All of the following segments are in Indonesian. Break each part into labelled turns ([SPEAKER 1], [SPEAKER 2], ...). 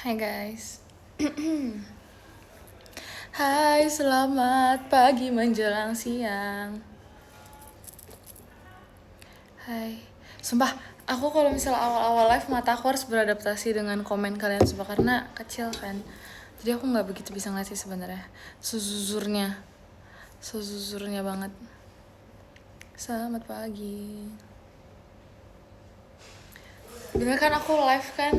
[SPEAKER 1] Hai guys. Hai, selamat pagi menjelang siang. Hai. Sumpah, aku kalau misalnya awal-awal live mata aku harus beradaptasi dengan komen kalian semua karena kecil kan. Jadi aku nggak begitu bisa ngasih sebenarnya. Sejujurnya banget. Selamat pagi. Bener kan aku live kan?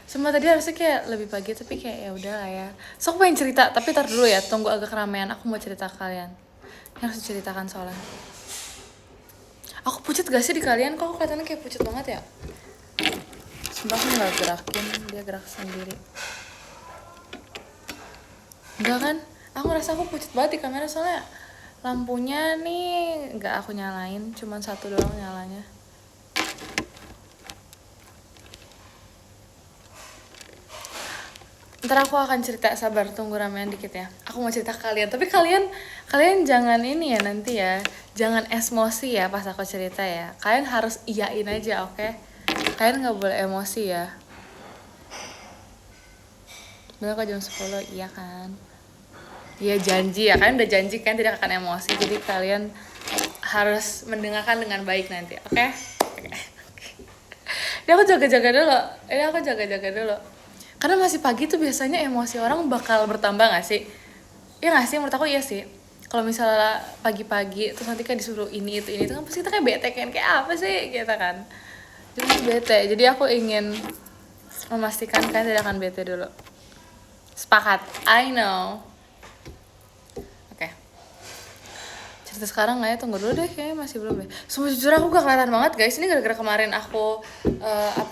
[SPEAKER 1] Semua tadi harusnya kayak lebih pagi tapi kayak ya udah lah ya. So aku pengen cerita tapi tar dulu ya, tunggu agak keramaian. Aku mau cerita ke kalian. Yang harus diceritakan soalnya. Aku pucet gak sih di kalian? Kok kelihatannya kayak pucet banget ya? Sumpah aku gak gerakin, dia gerak sendiri. Enggak kan? Aku ngerasa aku pucet banget di kamera soalnya lampunya nih gak aku nyalain, cuman satu doang nyalanya. Ntar aku akan cerita, sabar, tunggu ramean dikit ya. Aku mau cerita ke kalian, tapi kalian jangan ini ya nanti ya. Jangan emosi ya pas aku cerita ya. Kalian harus iyain aja, oke? Kalian gak boleh emosi ya. Bener kok jam 10, iya kan? Iya janji ya, kalian udah janji kan tidak akan emosi. Jadi kalian harus mendengarkan dengan baik nanti, oke? Ini aku jaga-jaga dulu. Karena masih pagi tuh biasanya emosi orang bakal bertambah gak sih? Iya gak sih? Menurut aku iya sih. Kalau misalnya pagi-pagi terus nanti kan disuruh ini itu kan pasti kita kayak bete kan, kayak apa sih gitu kan. Jadi bete. Jadi aku ingin memastikan kalian tidak akan bete dulu. Sepakat. I know. Oke. Cerita sekarang nggak ya? Tunggu dulu deh, kayaknya masih belum deh. Sumpah jujur aku gak kelihatan banget guys. Ini gara-gara kemarin aku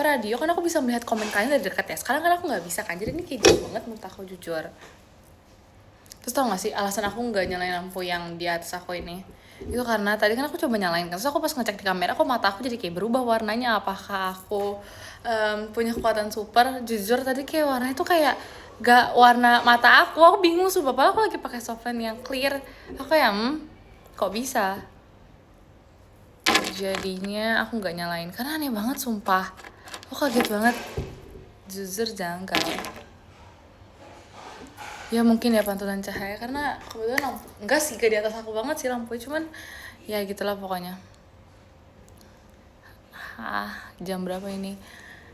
[SPEAKER 1] radio kan aku bisa melihat komen kalian dari dekat ya. Sekarang kan aku nggak bisa kan. Jadi ini kayak jauh banget menurut aku jujur. Terus tau gak sih alasan aku nggak nyalain lampu yang di atas aku ini? Itu karena tadi kan aku coba nyalain kan. Terus aku pas ngecek di kamera, mata aku jadi kayak berubah warnanya. Apakah aku punya kekuatan super? Jujur tadi kayak warnanya tuh kayak gak warna mata aku. Aku bingung sumpah. Padahal aku lagi pakai softline yang clear. Aku kayak kok bisa? Jadinya aku nggak nyalain karena aneh banget sumpah. Aku kaget banget. Jujur janggal. Ya mungkin ya pantulan cahaya karena kebetulan lampu enggak sih, gak di atas aku banget sih lampu, cuman ya gitulah pokoknya. Jam berapa ini?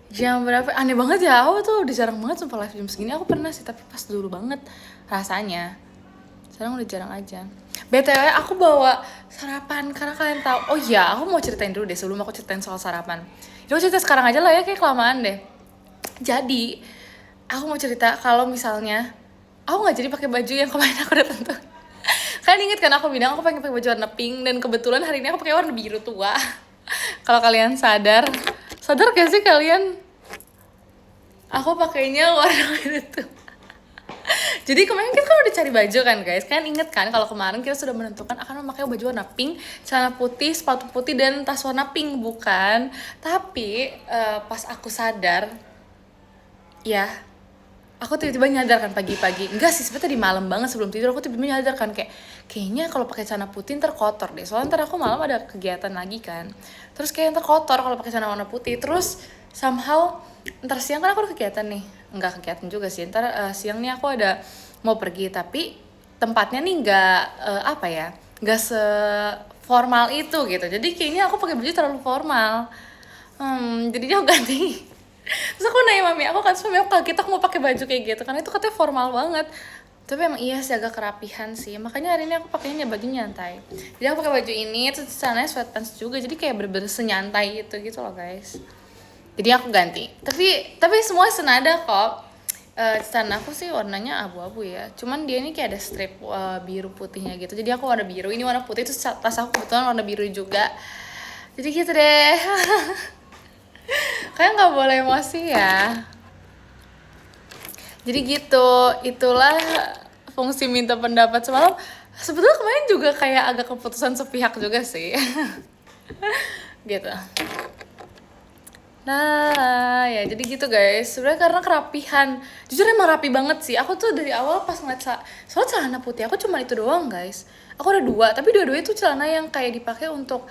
[SPEAKER 1] Jam berapa? Aneh banget ya, aku tuh udah jarang banget sumpah live jam segini. Aku pernah sih tapi pas dulu banget rasanya. Sekarang udah jarang aja. BTW aku bawa sarapan karena kalian tahu. Oh iya, aku mau ceritain dulu deh sebelum aku ceritain soal sarapan. Ya aku cerita sekarang aja lah ya, kayak kelamaan deh. Jadi aku mau cerita kalau misalnya aku nggak jadi pakai baju yang kemarin aku udah tentu. Kalian inget kan aku bilang aku pengen pakai baju warna pink, dan kebetulan hari ini aku pakai warna biru tua. Kalau kalian sadar gak sih kalian? Aku pakainya warna biru tua. Jadi kemarin kita kan udah cari baju kan guys. Kalian inget kan kalau kemarin kita sudah menentukan akan memakai baju warna pink, celana putih, sepatu putih, dan tas warna pink, bukan? Tapi pas aku sadar, ya aku tiba-tiba nyadar kan pagi-pagi, enggak sih sebenarnya di malam banget sebelum tidur aku tiba-tiba nyadar kan kayaknya kalau pakai celana putih ntar kotor deh, soalnya ntar aku malam ada kegiatan lagi kan, terus kayak ntar kotor kalau pakai celana warna putih. Terus somehow ntar siang kan aku ada kegiatan nih, enggak kegiatan juga sih, ntar siang nih aku ada mau pergi tapi tempatnya nih enggak apa ya, enggak seformal itu gitu, jadi kayaknya aku pakai baju terlalu formal. Jadinya aku ganti. Terus aku nanya mami aku kan, mami aku kaget aku mau pakai baju kayak gitu karena itu katanya formal banget. Tapi emang iya sih agak kerapihan sih, makanya hari ini aku pakainya baju nyantai. Jadi aku pakai baju ini terus celananya sweatpants juga, jadi kayak bener-bener senyantai gitu loh guys. Jadi aku ganti. Tapi semua senada kok. Celana aku sih warnanya abu-abu ya, cuman dia ini kayak ada strip biru putihnya gitu. Jadi aku warna biru, ini warna putih, terus tas aku kebetulan warna biru juga. Jadi gitu deh. Kalian nggak boleh emosi ya. Jadi gitu, itulah fungsi minta pendapat semalam. Sebetulnya kemarin juga kayak agak keputusan sepihak juga sih. Gitu. Nah, ya jadi gitu guys. Sebenarnya karena kerapihan. Jujur emang rapi banget sih. Aku tuh dari awal pas ngeliat soalnya celana putih aku cuma itu doang guys. Aku ada 2, tapi dua-duanya itu celana yang kayak dipakai untuk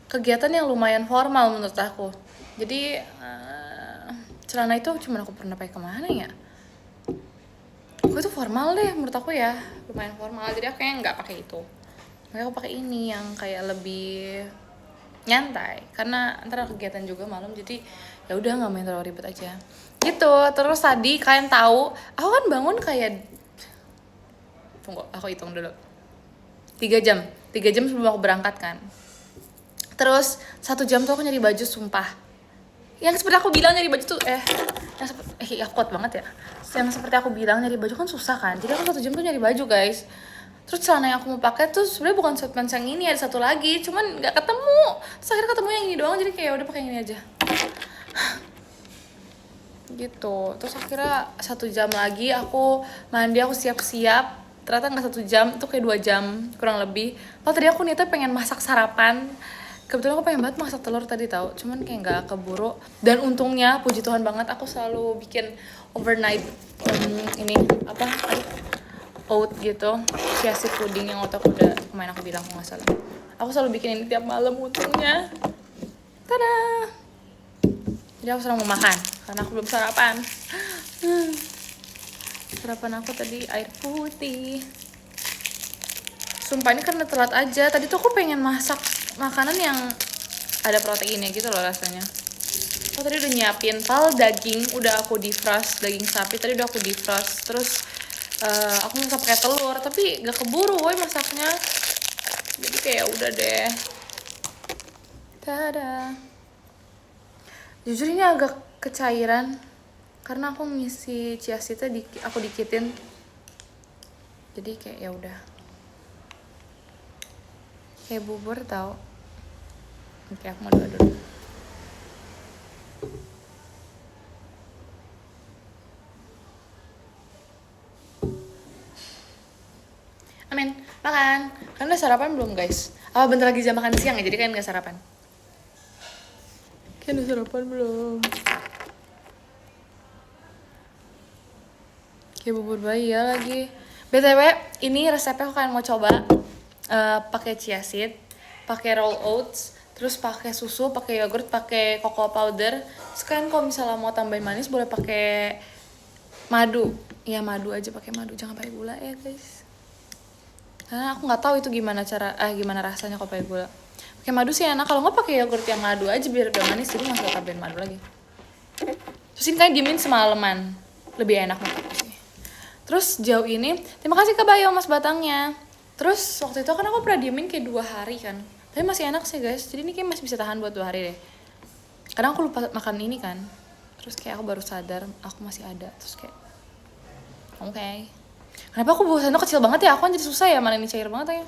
[SPEAKER 1] kegiatan yang lumayan formal menurut aku. Jadi celana itu cuma aku pernah pakai kemana ya, aku itu formal deh menurut aku ya, lumayan formal, jadi aku kayaknya nggak pakai itu. Makanya aku pakai ini yang kayak lebih nyantai karena antara kegiatan juga malam, jadi ya udah nggak main terlalu ribet aja gitu. Terus tadi kalian tahu aku kan bangun kayak, tunggu aku hitung dulu, 3 jam sebelum aku berangkat kan. Terus 1 jam tuh aku nyari baju, sumpah. Yang seperti aku bilang nyari baju tuh aku kuat banget ya. Yang seperti aku bilang nyari baju kan susah kan. Jadi aku 1 jam tuh nyari baju guys. Terus celana yang aku mau pakai tuh sebenarnya bukan sweatpants yang ini, ada satu lagi, cuman nggak ketemu. Terus akhirnya ketemu yang ini doang, jadi kayak udah pakai yang ini aja. Gitu. Terus akhirnya 1 jam lagi aku mandi, aku siap-siap. Ternyata nggak 1 jam, itu kayak 2 jam kurang lebih. Kalau tadi aku niatnya pengen masak sarapan. Kebetulan aku pengen banget masak telur tadi tahu, cuman kayak nggak keburu. Dan untungnya puji Tuhan banget aku selalu bikin overnight ini apa oat gitu, chia seed pudding yang waktu aku udah kemarin aku bilang aku nggak salah. Aku selalu bikin ini tiap malam untungnya. Tada! Jadi aku sekarang mau makan karena aku belum sarapan. Sarapan aku tadi air putih. Sumpah ini karena telat aja. Tadi tuh aku pengen masak makanan yang ada proteinnya gitu loh rasanya. Aku tadi udah nyiapin daging, udah aku defrost, daging sapi tadi udah aku defrost. Terus aku masak pakai telur, tapi gak keburu woy masaknya. Jadi kayak udah deh. Tada. Jujur ini agak kecairan karena aku ngisi chia seednya aku dikitin. Jadi kayak ya udah. Kayak bubur tau. Oke, aku mau doa dulu. Amin, makan. Kalian udah sarapan belum guys? Bentar lagi jam makan siang ya, jadi kalian gak sarapan. Kalian udah sarapan belum? Kayak bubur bayi ya lagi. BTW, ini resepnya aku kalian mau coba pakai chia seed, pakai roll oats, terus pakai susu, pakai yogurt, pakai cocoa powder. Sekarang kalau misalnya mau tambahin manis boleh pakai madu. Ya madu aja, pakai madu, jangan pakai gula ya guys. Karena aku nggak tahu itu gimana rasanya kalau pakai gula. Pakai madu sih enak, kalau nggak pakai yogurt yang madu aja biar udah manis, jadi nggak usah tambahin madu lagi. Terus ini kalian diemin semalaman, lebih enak menurut sih. Terus jauh ini, terima kasih Kak Bayo mas batangnya. Terus waktu itu kan aku pernah diemin kayak 2 hari kan, tapi masih enak sih guys, jadi ini kayak masih bisa tahan buat 2 hari deh. Kadang aku lupa makan ini kan, terus kayak aku baru sadar aku masih ada, terus kayak oke. Kenapa aku bawa sendok kecil banget ya? Aku kan jadi susah ya, mana ini cair banget ya.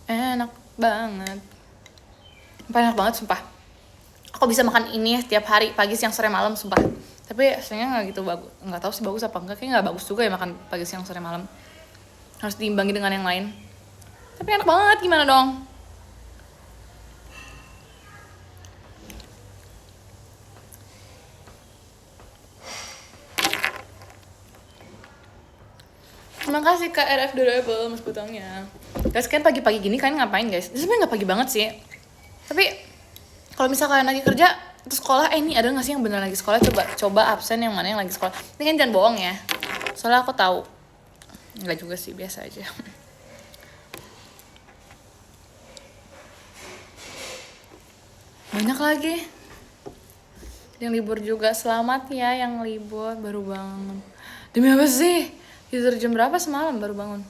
[SPEAKER 1] Enak banget. Enak banget sumpah. Aku bisa makan ini setiap hari, pagi, siang, sore, malam sumpah. Tapi rasanya nggak gitu bagus. Nggak tahu sih bagus apa enggak. Kayaknya nggak bagus juga ya makan pagi, siang, sore, malam. Harus diimbangi dengan yang lain. Tapi enak banget, gimana dong? Terima kasih Kak RF Durable mas potongnya. Guys, kan pagi-pagi gini kalian ngapain guys? Sebenarnya nggak pagi banget sih. Tapi kalau misalnya kalian lagi kerja terus sekolah, ini ada nggak sih yang bener lagi sekolah? Coba absen yang mana yang lagi sekolah. Ini kan jangan bohong ya. Soalnya aku tahu. Nggak juga sih, biasa aja. Banyak lagi. Yang libur juga, selamat ya yang libur baru bangun. Demi apa sih? Tidur jam berapa semalam baru bangun?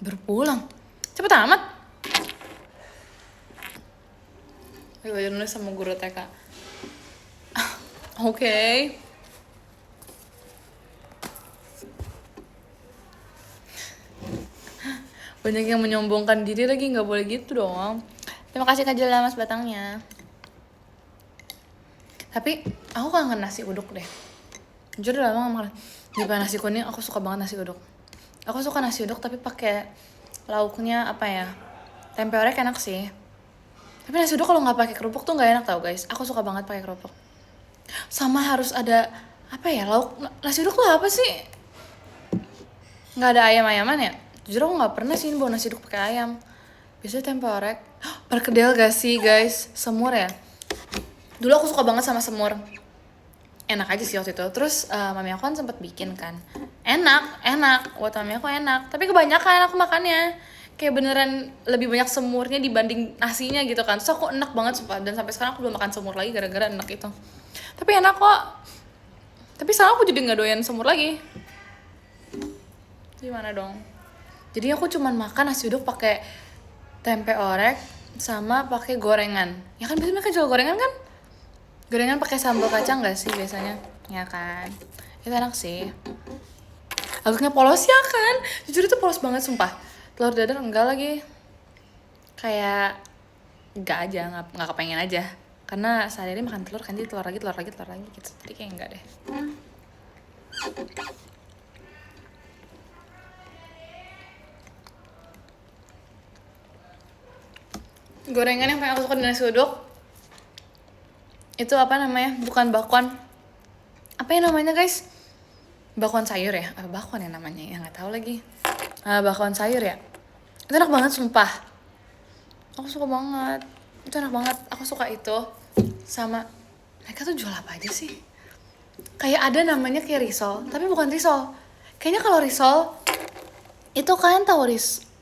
[SPEAKER 1] Berpulang? Cepet amat. Ayo belajar nulis sama guru TK. Oke. Banyak yang menyombongkan diri lagi, nggak boleh gitu dong. Terima kasih Kak Jela mas batangnya. Tapi aku kangen nasi uduk deh. Jujur udah lama gak makan. Di nasi kuning aku suka banget nasi uduk. Aku suka nasi uduk tapi pakai lauknya apa ya? Tempe orek enak sih. Tapi nasi uduk kalau nggak pakai kerupuk tuh nggak enak tau guys. Aku suka banget pakai kerupuk. Sama harus ada apa ya, lauk. Nasi uduk tuh apa sih? Nggak ada ayam-ayaman ya? Jujur aku nggak pernah sih bawa nasi uduk pakai ayam. Biasanya tempe orek. Perkedel gak sih guys? Semur ya? Dulu aku suka banget sama semur. Enak aja sih waktu itu. Terus mami aku kan sempet bikin kan. Enak. Buat mami aku enak. Tapi kebanyakan aku makannya. Kayak beneran lebih banyak semurnya dibanding nasinya gitu kan. Terus aku enak banget sumpah. Dan sampai sekarang aku belum makan semur lagi gara-gara enak itu. Tapi enak kok. Tapi sekarang aku jadi gak doyan semur lagi. Gimana dong? Jadi aku cuman makan nasi uduk pakai tempe orek sama pakai gorengan. Ya kan biasanya mereka jual gorengan kan? Gorengan pakai sambal kacang gak sih biasanya? Ya kan? Itu enak sih. Lauknya polos ya kan? Jujur itu polos banget sumpah. Telur dadar enggak lagi. Kayak enggak aja, enggak kepengen aja. Karena sehari-hari makan telur kan, jadi telur lagi gitu. Jadi kayak enggak deh. Gorengan yang paling aku suka di nasi uduk itu apa namanya? Bukan bakwan. Apa yang namanya guys? Bakwan sayur ya? Apa bakwan ya namanya? Ya nggak tahu lagi. Bakwan sayur ya? Itu enak banget sumpah. Aku suka banget. Itu enak banget. Aku suka itu. Sama mereka tuh jual apa aja sih? Kayak ada namanya kayak risol, tapi bukan risol. Kayaknya kalau risol itu kalian tahu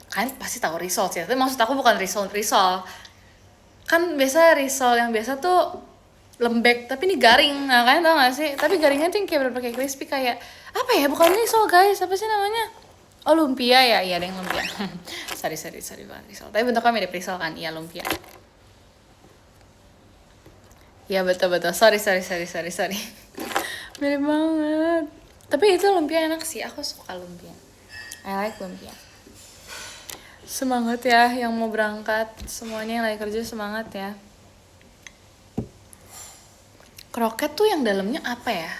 [SPEAKER 1] kan pasti tahu risol sih. Tapi maksud aku bukan risol. Kan biasa risol yang biasa tuh lembek, tapi ini garing. Nah, kalian tau gak sih? Tapi garingnya tuh yang kayak bener-bener kayak crispy, kayak apa ya? Bukan risol guys, apa sih namanya? Oh, lumpia ya? Iya, ada yang lumpia. sorry banget risol. Tapi bentuknya mirip risol kan? Iya, lumpia. Iya, betul. Sorry. Mirip banget. Tapi itu lumpia enak sih, aku suka lumpia. I like lumpia. Semangat ya yang mau berangkat, semuanya yang lagi kerja semangat ya. Kroket tuh yang dalamnya apa ya?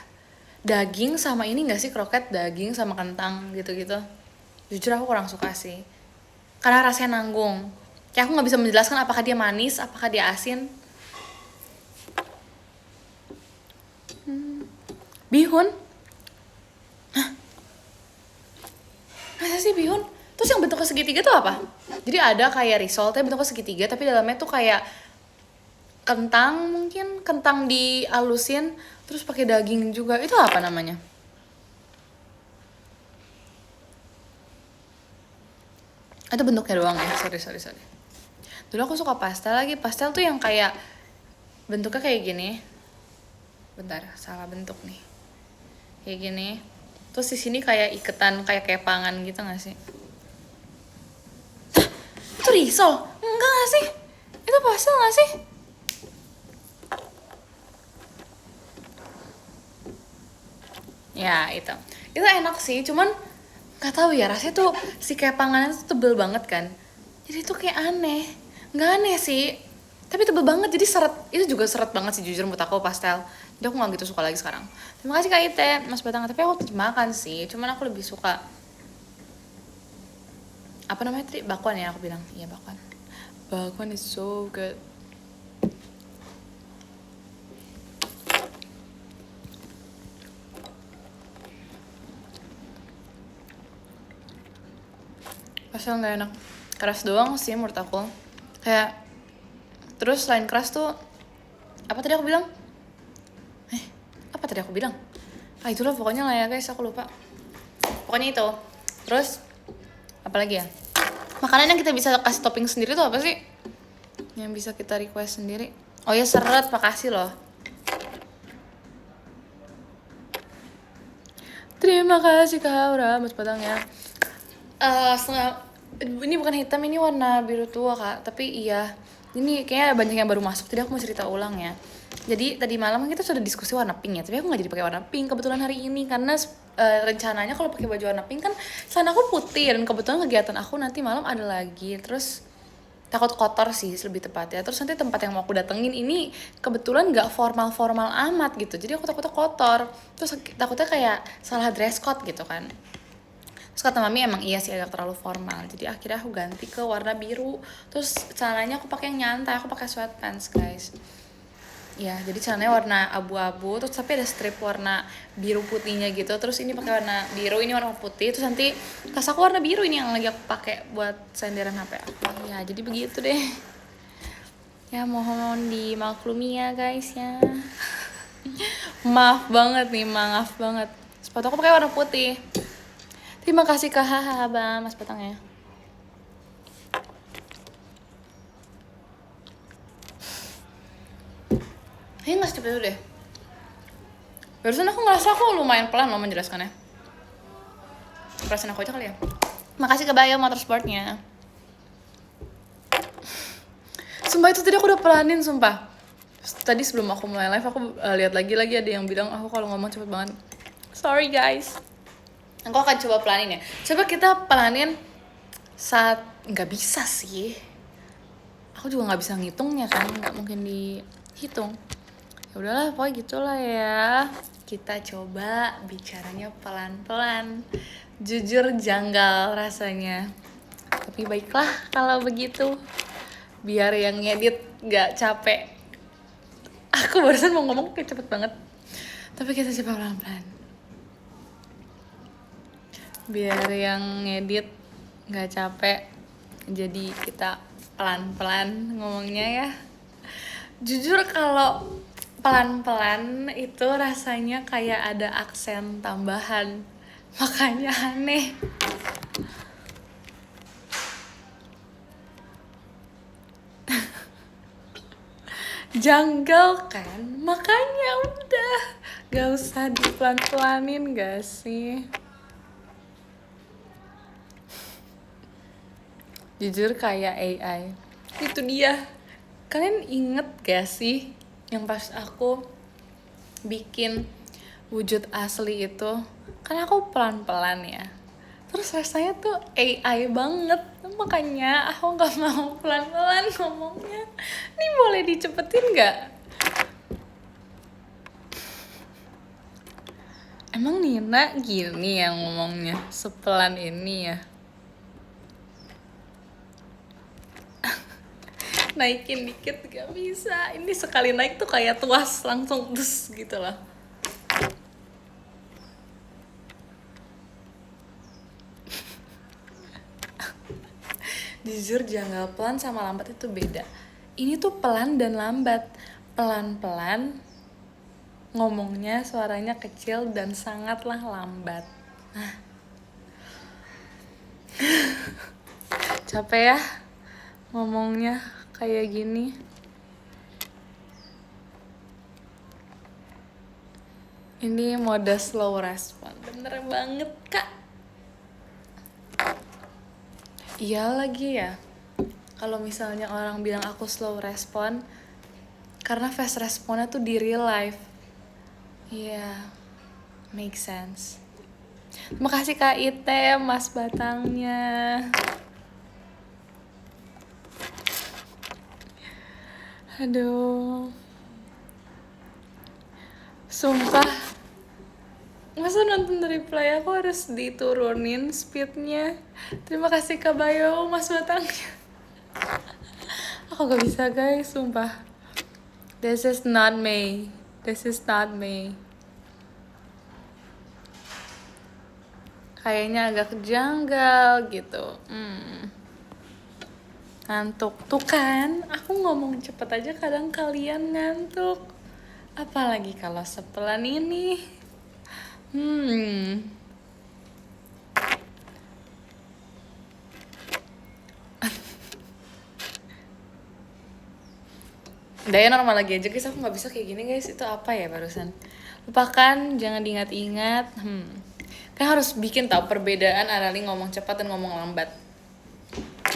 [SPEAKER 1] Daging sama ini gak sih kroket? Daging sama kentang gitu-gitu. Jujur aku kurang suka sih. Karena rasanya nanggung. Kayak aku gak bisa menjelaskan apakah dia manis, apakah dia asin. Bihun? Hah? Masa sih bihun? Terus yang bentuknya segitiga tuh apa? Jadi ada kayak risol, tapi bentuknya segitiga, tapi dalamnya tuh kayak kentang, mungkin kentang dialusin terus pakai daging juga. Itu apa namanya? Itu bentuknya doang ya. Sorry. Dulu aku suka pastel lagi. Pastel tuh yang kayak bentuknya kayak gini. Bentar, salah bentuk nih. Kayak gini. Terus di sini kayak iketan, kayak kepangan gitu nggak sih? Itu risol? Enggak nggak sih? Itu pastel nggak sih? Ya itu enak sih, cuman nggak tahu ya rasanya tuh si kepangannya tuh tebel banget kan, jadi tuh kayak aneh. Nggak aneh sih, tapi tebel banget, jadi seret. Itu juga seret banget sih jujur menurut aku pastel. Jadi aku nggak gitu suka lagi sekarang. Terima kasih Kak Ite, Mas Batang. Tapi aku tetap makan sih, cuman aku lebih suka apa namanya tadi, bakwan ya aku bilang. Iya bakwan is so good. Pastel nggak enak, keras doang sih menurut aku. Kayak terus selain keras tuh apa tadi aku bilang? Apa tadi aku bilang? Itulah pokoknya lah ya guys, aku lupa. Pokoknya itu. Terus apa lagi ya? Makanan yang kita bisa kasih topping sendiri tuh apa sih? Yang bisa kita request sendiri. Oh ya, seret, makasih loh. Terima kasih Kak Aura, Mas Batang ya. Ini bukan hitam, ini warna biru tua Kak. Tapi iya, ini kayaknya banyak yang baru masuk, jadi aku mau cerita ulang ya. Jadi tadi malam kita sudah diskusi warna pink ya, tapi aku nggak jadi pakai warna pink kebetulan hari ini karena rencananya kalau pakai baju warna pink kan celana aku putih, dan kebetulan kegiatan aku nanti malam ada lagi. Terus takut kotor sih lebih tepatnya. Terus nanti tempat yang mau aku datengin ini kebetulan nggak formal amat gitu, jadi aku takutnya kotor. Terus takutnya kayak salah dress code gitu kan. Terus kata mami emang iya sih agak terlalu formal, jadi akhirnya aku ganti ke warna biru. Terus celananya aku pakai yang nyantai, aku pakai sweatpants guys. Ya jadi celananya warna abu-abu, terus tapi ada strip warna biru putihnya gitu. Terus ini pakai warna biru, ini warna putih. Terus nanti tas aku warna biru, ini yang lagi aku pakai buat senderan HP aku. Ya jadi begitu deh. Ya mohon dimaklumi ya guys ya. Maaf banget nih, maaf banget. Sepatu aku pakai warna putih. Terima kasih Kak Bang Mas Batangnya. Kayaknya nggak secepat itu deh. Barusan aku ngerasa aku lumayan pelan loh menjelaskannya. Perasaan aku aja kali ya. Makasih ke Bayo Motorsportnya. Sumpah itu tadi aku udah pelanin sumpah. Tadi sebelum aku mulai live aku lihat lagi ada yang bilang aku kalau ngomong cepet banget. Sorry guys. Aku akan coba pelanin ya. Coba kita pelanin saat nggak bisa sih. Aku juga nggak bisa ngitungnya kan, nggak mungkin dihitung. Ya udahlah, pokoknya gitulah ya. Kita coba bicaranya pelan-pelan. Jujur janggal rasanya. Tapi baiklah kalau begitu. Biar yang ngedit nggak capek. Aku barusan mau ngomong kayak cepet banget. Tapi kita coba pelan-pelan. Biar yang ngedit nggak capek, jadi kita pelan-pelan ngomongnya ya. Jujur kalau pelan-pelan itu rasanya kayak ada aksen tambahan, makanya aneh. Janggal kan, makanya udah gak usah dipelan-pelanin gak sih. Jujur kayak AI. Itu dia. Kalian inget gak sih yang pas aku bikin wujud asli itu? Kan aku pelan-pelan ya. Terus rasanya tuh AI banget. Makanya aku gak mau pelan-pelan ngomongnya. Ini boleh dicepetin gak? Emang Nina gini yang ngomongnya? Sepelan ini ya? Naikin dikit gak bisa. Ini sekali naik tuh kayak tuas langsung dus gitu loh. Jujur janggal pelan sama lambat itu beda. Ini tuh pelan dan lambat. Pelan-pelan ngomongnya suaranya kecil dan sangatlah lambat. Nah. Capek ya ngomongnya kayak gini. Ini mode slow respon. Bener banget kak. Iya lagi ya. Kalau misalnya orang bilang aku slow respon, karena fast responnya tuh di real life. Iya, make sense. Terima kasih Kak Ite, Mas Batangnya. Aduh. Sumpah. Masa nonton reply aku harus diturunin speednya. Terima kasih Kak Bayo, Mas Batangnya. Aku gak bisa guys, sumpah. This is not me. This is not me. Kayaknya agak janggal gitu. Ngantuk. Tuh kan, aku ngomong cepet aja kadang kalian ngantuk. Apalagi kalau sepelan ini. Daya normal lagi aja guys, aku gak bisa kayak gini guys. Itu apa ya barusan? Lupakan, jangan diingat-ingat. Kan harus bikin tau perbedaan antara ngomong cepat dan ngomong lambat.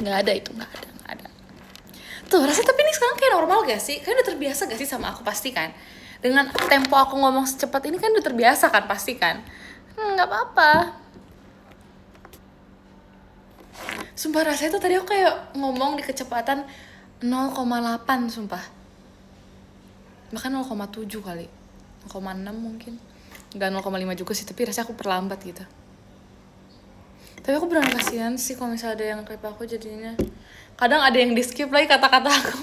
[SPEAKER 1] Gak ada itu, gak ada. Tuh rasanya tapi ini sekarang kayak normal gak sih? Kayaknya udah terbiasa gak sih sama aku pasti kan? Dengan tempo aku ngomong secepat ini kan udah terbiasa kan pasti kan? Gak apa-apa. Sumpah rasanya tuh tadi aku kayak ngomong di kecepatan 0,8 sumpah. Bahkan 0,7 kali. 0,6 mungkin. Gak 0,5 juga sih, tapi rasanya aku perlambat gitu. Tapi aku beneran kasihan sih kalau misalnya ada yang klip aku jadinya. Kadang ada yang di skip lagi kata-kata aku.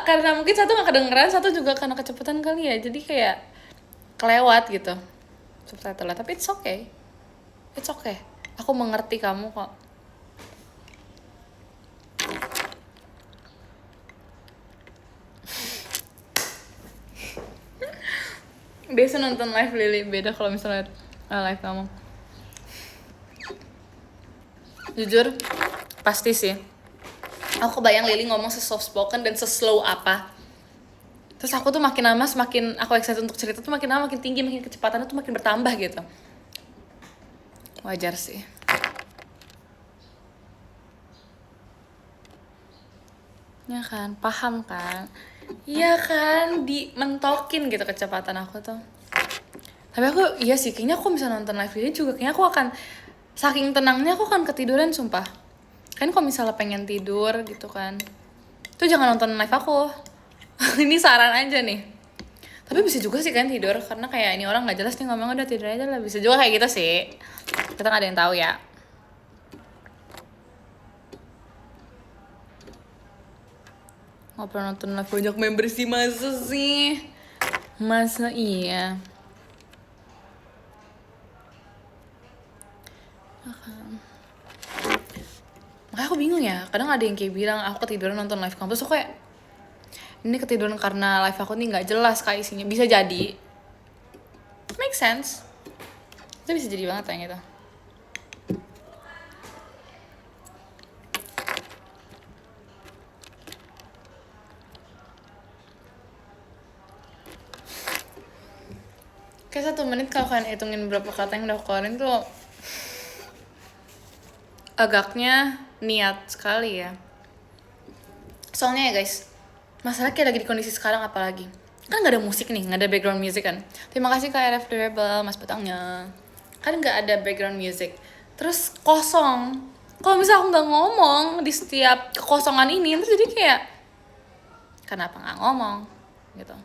[SPEAKER 1] Karena mungkin satu gak kedengeran, satu juga karena kecepatan kali ya. Jadi kayak kelewat gitu subtitle-nya. Tapi it's okay. It's okay. Aku mengerti kamu kok. Biasa nonton live Lily, beda kalau misalnya live kamu. Jujur, pasti sih. Aku kebayang Lily ngomong se-soft spoken dan se-slow apa. Terus aku tuh makin lama semakin aku excited untuk cerita tuh makin lama makin tinggi, makin kecepatannya tuh makin bertambah gitu. Wajar sih. Ya kan, paham kan? Iya kan, dimentokin gitu kecepatan aku tuh. Tapi aku, iya sih, kayaknya aku bisa nonton live ini juga, kayaknya aku akan, saking tenangnya aku akan ketiduran sumpah. Kan kalau misalnya pengen tidur gitu kan, tuh jangan nonton live aku. Ini saran aja nih. Tapi bisa juga sih kan tidur, karena kayak ini orang gak jelas nih ngomong, udah tidur aja lah. Bisa juga kayak gitu sih. Kita gak ada yang tahu ya. Gak pernah nonton live banyak member sih, masa sih? Masa iya? Makanya aku bingung ya, kadang ada yang kayak bilang aku ketiduran nonton live kampus. So kayak, ini ketiduran karena live aku nih gak jelas kayak isinya. Bisa jadi. Make sense. Itu bisa jadi banget yang itu. Kayak 1 menit kalau kalian hitungin berapa kata yang udah aku keluarin tuh agaknya niat sekali ya. Soalnya ya guys, masalah kayak lagi di kondisi sekarang apalagi kan gak ada musik nih, gak ada background music kan. Terima kasih Kak RF Durable, Mas Batangnya. Kan gak ada background music, terus kosong. Kalau misalnya aku gak ngomong di setiap kekosongan ini, terus jadi kayak kenapa gak ngomong gitu.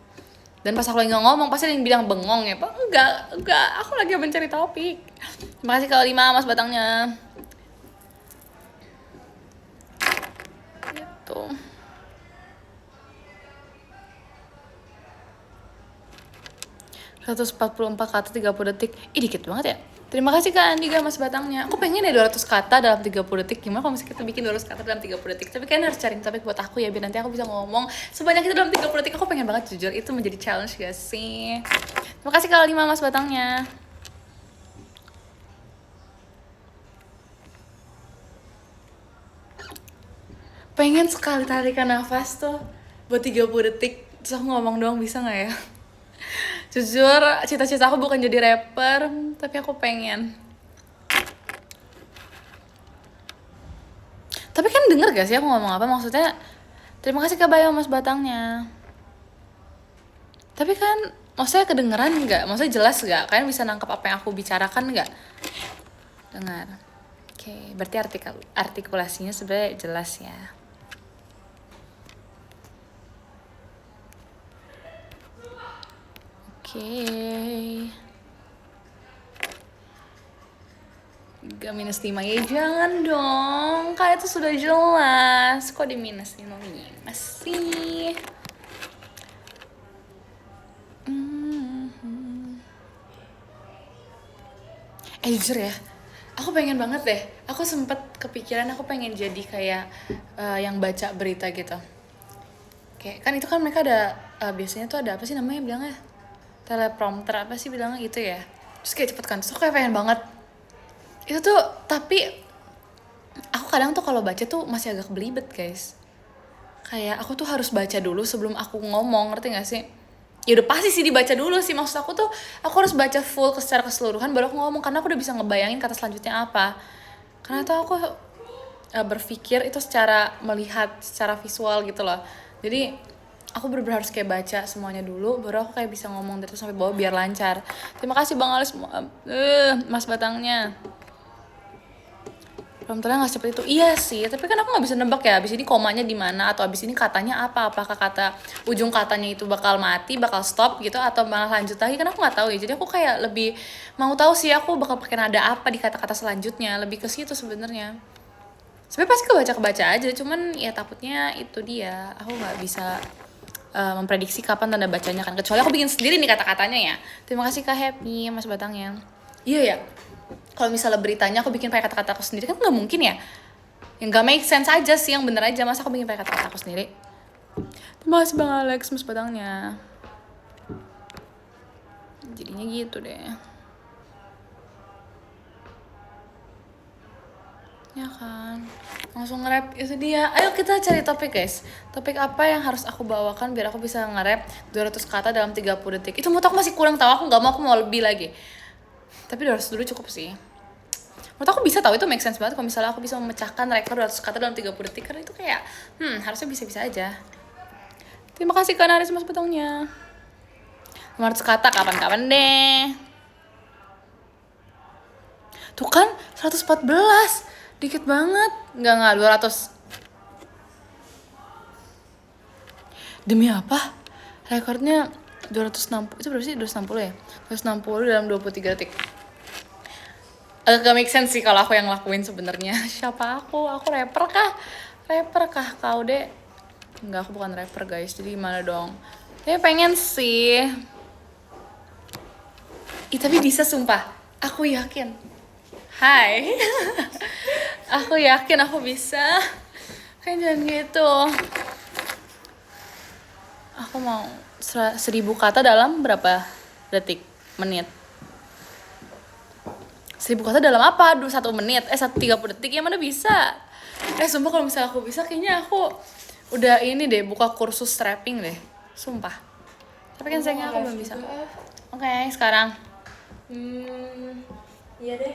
[SPEAKER 1] Dan pas aku lagi gak ngomong, pasti ada yang bilang bengong ya Pak. Enggak, aku lagi mencari topik. Terima kasih Kak 5, Mas Batangnya. Gitu. ...144 kata 30 detik. Ih dikit banget ya. Terima kasih Kak Andika Mas Batangnya. Aku pengen ya 200 kata dalam 30 detik. Gimana kalau misalnya kita bikin 200 kata dalam 30 detik? Tapi kan harus cari topik buat aku ya, biar nanti aku bisa ngomong sebanyak itu dalam 30 detik. Aku pengen banget jujur, itu menjadi challenge gak sih? Terima kasih Kak 5 Mas Batangnya. Pengen sekali tarikan nafas tuh buat 30 detik. Terus aku ngomong doang, bisa gak ya? Jujur, cita-cita aku bukan jadi rapper, tapi aku pengen. Tapi kan denger gak sih aku ngomong apa? Maksudnya, terima kasih Kak Bayo Mas Batangnya. Tapi kan, maksudnya kedengeran gak? Maksudnya jelas gak? Kalian bisa nangkep apa yang aku bicarakan gak? Dengar. Oke, berarti artikulasinya sebenarnya jelas ya. Oke. 3 - 5 ya jangan dong, kayak itu sudah jelas. Kok di -5 sih? Jujur ya, aku pengen banget deh. Aku sempet kepikiran aku pengen jadi kayak yang baca berita gitu. Kayak kan itu kan mereka ada biasanya tuh ada apa sih namanya bilangnya, teleprompter apa sih bilangnya gitu ya. Terus kayak cepet kan, terus aku kayak pengen banget itu tuh. Tapi aku kadang tuh kalau baca tuh masih agak belibet guys. Kayak aku tuh harus baca dulu sebelum aku ngomong, ngerti gak sih? Ya udah pasti sih dibaca dulu sih, maksud aku tuh aku harus baca full secara keseluruhan baru aku ngomong, karena aku udah bisa ngebayangin kata selanjutnya apa. Karena tuh aku berpikir itu secara melihat, secara visual gitu loh. Jadi aku bener-bener harus kayak baca semuanya dulu baru aku kayak bisa ngomong dari sampai bawah biar lancar. Terima kasih Bang Alis, Mas Batangnya. Prompternya nggak seperti itu. Iya sih, tapi kan aku nggak bisa nebak ya abis ini komanya di mana atau abis ini katanya apa, apakah kata ujung katanya itu bakal mati, bakal stop gitu atau malah lanjut lagi, kan aku nggak tahu ya. Jadi aku kayak lebih mau tahu sih aku bakal pakai nada apa di kata-kata selanjutnya, lebih ke situ sebenarnya. Sebenarnya pasti kebaca aja, cuman ya takutnya itu dia, aku nggak bisa memprediksi kapan tanda bacanya kan, kecuali aku bikin sendiri nih kata-katanya ya. Terima kasih Kak Happy, Mas Batangnya. Iya ya, kalau misalnya beritanya aku bikin pakai kata-kata aku sendiri kan nggak mungkin ya, yang nggak make sense aja sih, yang bener aja, masa aku bikin pakai kata-kata aku sendiri. Terima kasih Bang Alex, Mas Batangnya. Jadinya gitu deh ya kan, langsung nge-rap itu dia. Ayo kita cari topik guys, topik apa yang harus aku bawakan biar aku bisa nge-rap 200 kata dalam 30 detik. Itu menurut aku masih kurang, tahu, aku nggak mau, aku mau lebih lagi, tapi 200 dulu cukup sih. Menurut aku bisa, tahu, itu make sense banget kalau misalnya aku bisa memecahkan rekor 200 kata dalam 30 detik, karena itu kayak harusnya bisa-bisa aja. Terima kasih Kak Naris, Mas Betongnya. 500 kata kapan-kapan deh. Tuh kan 114, dikit banget. Enggak 200. Demi apa? Rekornya 260. Itu berapa sih? 260 ya? 260 dalam 23 detik. Agak gak make sense sih kalau aku yang lakuin sebenarnya. Siapa aku? Aku rapper kah? Rapper kah kau, Dek? Enggak, aku bukan rapper, guys. Jadi gimana dong? Ya pengen sih. Tapi bisa, sumpah. Aku yakin. Hai. Aku yakin aku bisa. Kan jangan gitu. Aku mau 1000 kata dalam berapa detik? Menit. 1000 kata dalam apa? 1 menit? 30 detik, yang mana bisa? Sumpah kalau misalnya aku bisa, kayaknya aku udah ini deh, buka kursus rapping deh. Sumpah. Tapi kan sayangnya aku belum bisa. Oke, sekarang.
[SPEAKER 2] Iya deh.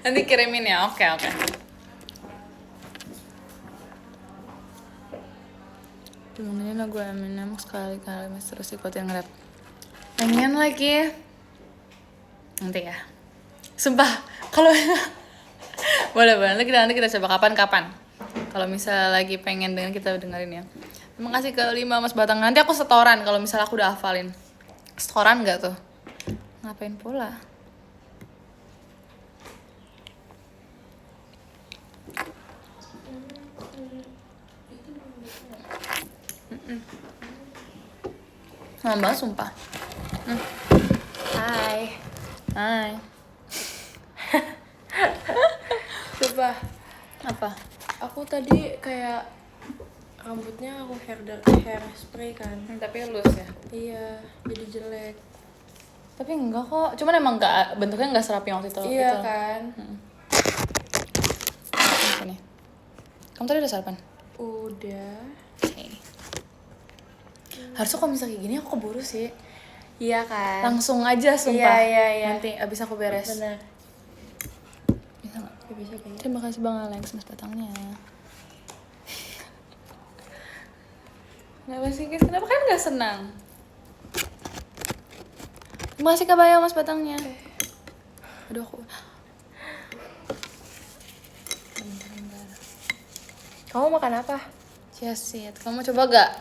[SPEAKER 1] Nanti kirimin ya. Oke. Dengerin lagu Eminem sekali-kali mas, terus ikutin rap. Pengen lagi. Nanti ya. Sumpah, kalau boleh nanti kita coba kapan. Kalau misalnya lagi pengen kita dengerin ya. Terima kasih ke 5 Mas Batang. Nanti aku setoran kalau misalnya aku udah hafalin. Setoran nggak tuh? Ngapain pula? Lama banget sumpah.
[SPEAKER 2] Hai. Coba.
[SPEAKER 1] Apa?
[SPEAKER 2] Aku tadi kayak rambutnya aku hair spray kan.
[SPEAKER 1] Tapi halus ya?
[SPEAKER 2] Iya, jadi jelek.
[SPEAKER 1] Tapi enggak kok. Cuman emang enggak, bentuknya enggak serapi waktu itu.
[SPEAKER 2] Iya
[SPEAKER 1] gitu.
[SPEAKER 2] kan?
[SPEAKER 1] Sini. Kamu tadi udah sarapan?
[SPEAKER 2] Udah.
[SPEAKER 1] Okay. Harusnya kalau misalnya kayak gini aku keburu sih.
[SPEAKER 2] Iya kan?
[SPEAKER 1] Langsung aja sumpah.
[SPEAKER 2] Iya.
[SPEAKER 1] Nanti abis aku beres.
[SPEAKER 2] Bener.
[SPEAKER 1] Bisa nggak?
[SPEAKER 2] Ya, bisa kayaknya.
[SPEAKER 1] Terima kasih Bang Alex, Mas Batangnya. Kenapa sih guys? Kenapa kan nggak senang? Terima kasih Kak Bayo, Mas Batangnya. Aduh aku. Bentar.
[SPEAKER 2] Kamu makan apa?
[SPEAKER 1] Chia seed. Kamu coba gak?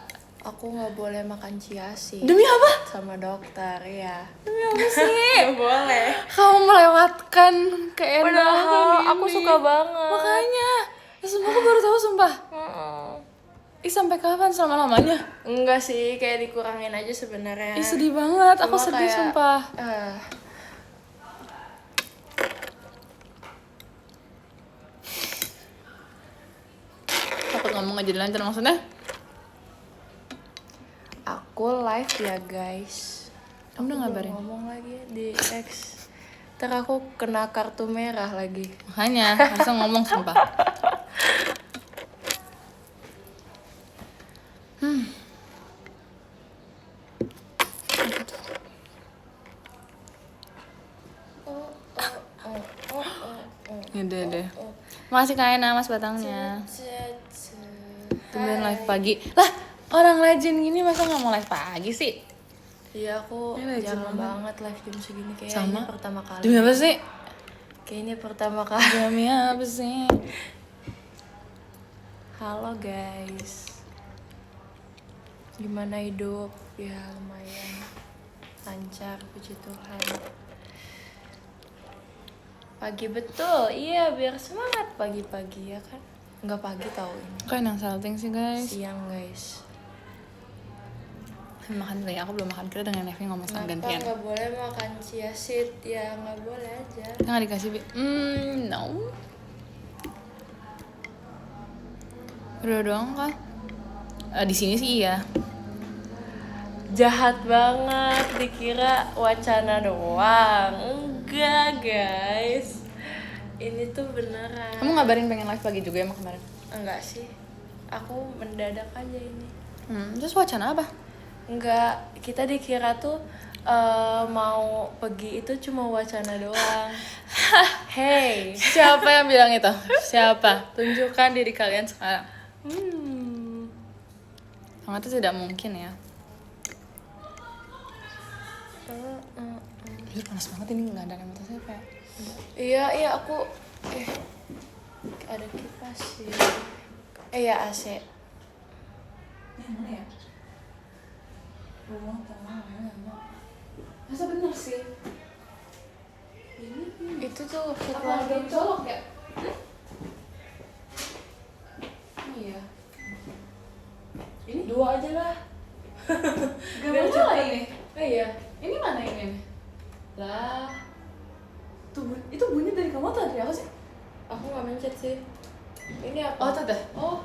[SPEAKER 2] Aku nggak boleh makan chia seed.
[SPEAKER 1] Demi apa?
[SPEAKER 2] Sama dokter ya.
[SPEAKER 1] Demi apa sih?
[SPEAKER 2] Nggak boleh.
[SPEAKER 1] Kamu melewatkan keenakan
[SPEAKER 2] Padahal
[SPEAKER 1] ini.
[SPEAKER 2] aku suka banget.
[SPEAKER 1] Makanya. Sumpah aku baru tahu sumpah. Sampai kapan, selama-lamanya?
[SPEAKER 2] Enggak sih, kayak dikurangin aja sebenarnya.
[SPEAKER 1] Sedih banget, aku
[SPEAKER 2] Cuma
[SPEAKER 1] sedih
[SPEAKER 2] kayak,
[SPEAKER 1] sumpah. Takut ngomong aja lancar maksudnya?
[SPEAKER 2] Aku live ya guys.
[SPEAKER 1] Kamu udah ngabarin?
[SPEAKER 2] Ngomong lagi di X. Ntar aku kena kartu merah lagi.
[SPEAKER 1] Makanya, harusnya ngomong sumpah. Ya deh. Makasih Kak Ena, Mas Batangnya.
[SPEAKER 2] Cet.
[SPEAKER 1] Tumben live pagi. Lah, orang legend gini masa nggak mau live pagi sih?
[SPEAKER 2] Iya, aku
[SPEAKER 1] Ini legend
[SPEAKER 2] jarang
[SPEAKER 1] banget.
[SPEAKER 2] banget live jam segini. Kayaknya
[SPEAKER 1] Sama.
[SPEAKER 2] ini pertama kali.
[SPEAKER 1] Demi apa sih?
[SPEAKER 2] Kayaknya pertama kali.
[SPEAKER 1] Demi apa sih?
[SPEAKER 2] Halo guys. Gimana hidup? Ya lumayan lancar, puji Tuhan. Pagi betul, iya biar semangat pagi-pagi ya kan. Enggak pagi tahu ini.
[SPEAKER 1] Kok yang salting sih guys?
[SPEAKER 2] Siang guys.
[SPEAKER 1] Makan dulu ya, aku belum makan. Kita dengan Nevi ngomong sama
[SPEAKER 2] Kenapa
[SPEAKER 1] gantian.
[SPEAKER 2] nggak boleh makan chia seed? Ya nggak boleh aja.
[SPEAKER 1] Kita nggak dikasih no. Berdua doang kan? Di sini sih iya.
[SPEAKER 2] Jahat banget, dikira wacana doang. Enggak guys, ini tuh beneran.
[SPEAKER 1] Kamu ngabarin pengen live pagi juga emang kemarin?
[SPEAKER 2] Enggak sih, aku mendadak aja ini.
[SPEAKER 1] Terus wacana apa?
[SPEAKER 2] Enggak, kita dikira tuh mau pergi itu cuma wacana doang. Hey.
[SPEAKER 1] Siapa yang bilang itu? Siapa? Tunjukkan diri kalian sekarang. Sangat itu tidak mungkin ya. Ini panas banget ini, nggak ada remote saya kayak.
[SPEAKER 2] Iya aku ada kipas sih. Ya AC.
[SPEAKER 1] Yang mana ya? Masa bener sih?
[SPEAKER 2] Itu tuh
[SPEAKER 1] Apa
[SPEAKER 2] setelah
[SPEAKER 1] udah colok ya? Iya.
[SPEAKER 2] ini 2 aja lah.
[SPEAKER 1] Gak mau nyala ini.
[SPEAKER 2] Iya.
[SPEAKER 1] Ini mana ini? Lah. Itu bunyi dari kamu atau dari aku sih?
[SPEAKER 2] Aku nggak mencet sih. Ini apa?
[SPEAKER 1] Oh, tadi. Oh.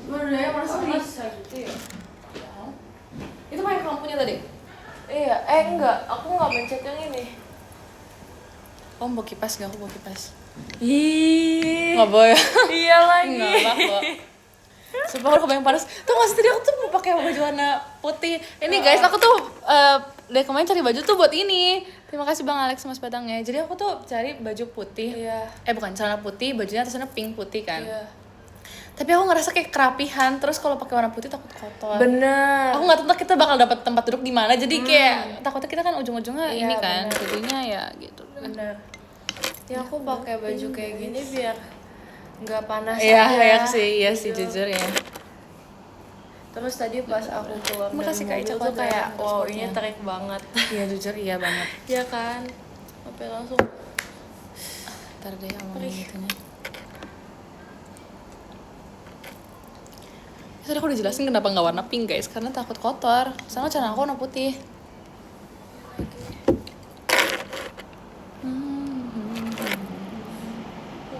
[SPEAKER 1] Baru deh, merasa
[SPEAKER 2] bisa gitu ya?
[SPEAKER 1] Itu mah yang kamu punya tadi?
[SPEAKER 2] Iya, enggak. Aku nggak mencet yang ini.
[SPEAKER 1] Oh, mau kipas gak? Aku mau kipas.
[SPEAKER 2] Ih.
[SPEAKER 1] Nggak boleh.
[SPEAKER 2] Iya lagi.
[SPEAKER 1] Nggak apa-apa. Sumpah kalau kebayang panas. Tuh nggak sih tadi aku tuh mau pakai baju warna putih. Ini guys, aku tuh dari kemarin cari baju tuh buat ini. Terima kasih Bang Alex Mas Batangnya. Jadi aku tuh cari baju putih.
[SPEAKER 2] Iya.
[SPEAKER 1] Bukan celana putih, bajunya atasnya pink putih kan.
[SPEAKER 2] Iya.
[SPEAKER 1] Tapi aku ngerasa kayak kerapihan. Terus kalau pakai warna putih takut kotor.
[SPEAKER 2] Bener.
[SPEAKER 1] Aku nggak tahu ntar kita bakal dapat tempat duduk di mana. Jadi kayak takutnya kita kan ujung-ujungnya
[SPEAKER 2] Iya,
[SPEAKER 1] ini kan.
[SPEAKER 2] bener.
[SPEAKER 1] Jadinya ya gitu.
[SPEAKER 2] Bener. Ya aku pakai baju kayak gini biar nggak panas
[SPEAKER 1] Iya,
[SPEAKER 2] aja.
[SPEAKER 1] iya sih, iya sih
[SPEAKER 2] Gitu.
[SPEAKER 1] jujur ya.
[SPEAKER 2] Terus tadi pas aku keluar dari
[SPEAKER 1] Makasih, Kak
[SPEAKER 2] mobil
[SPEAKER 1] Ica,
[SPEAKER 2] tuh
[SPEAKER 1] kalau
[SPEAKER 2] kayak
[SPEAKER 1] ada
[SPEAKER 2] wow
[SPEAKER 1] spotnya.
[SPEAKER 2] ini terik banget.
[SPEAKER 1] Iya jujur iya banget.
[SPEAKER 2] Ya kan? Sampai langsung
[SPEAKER 1] Ntar deh ngomongin itunya. Tadi aku udah jelasin kenapa nggak warna pink guys, karena takut kotor. Soalnya celana aku warna putih.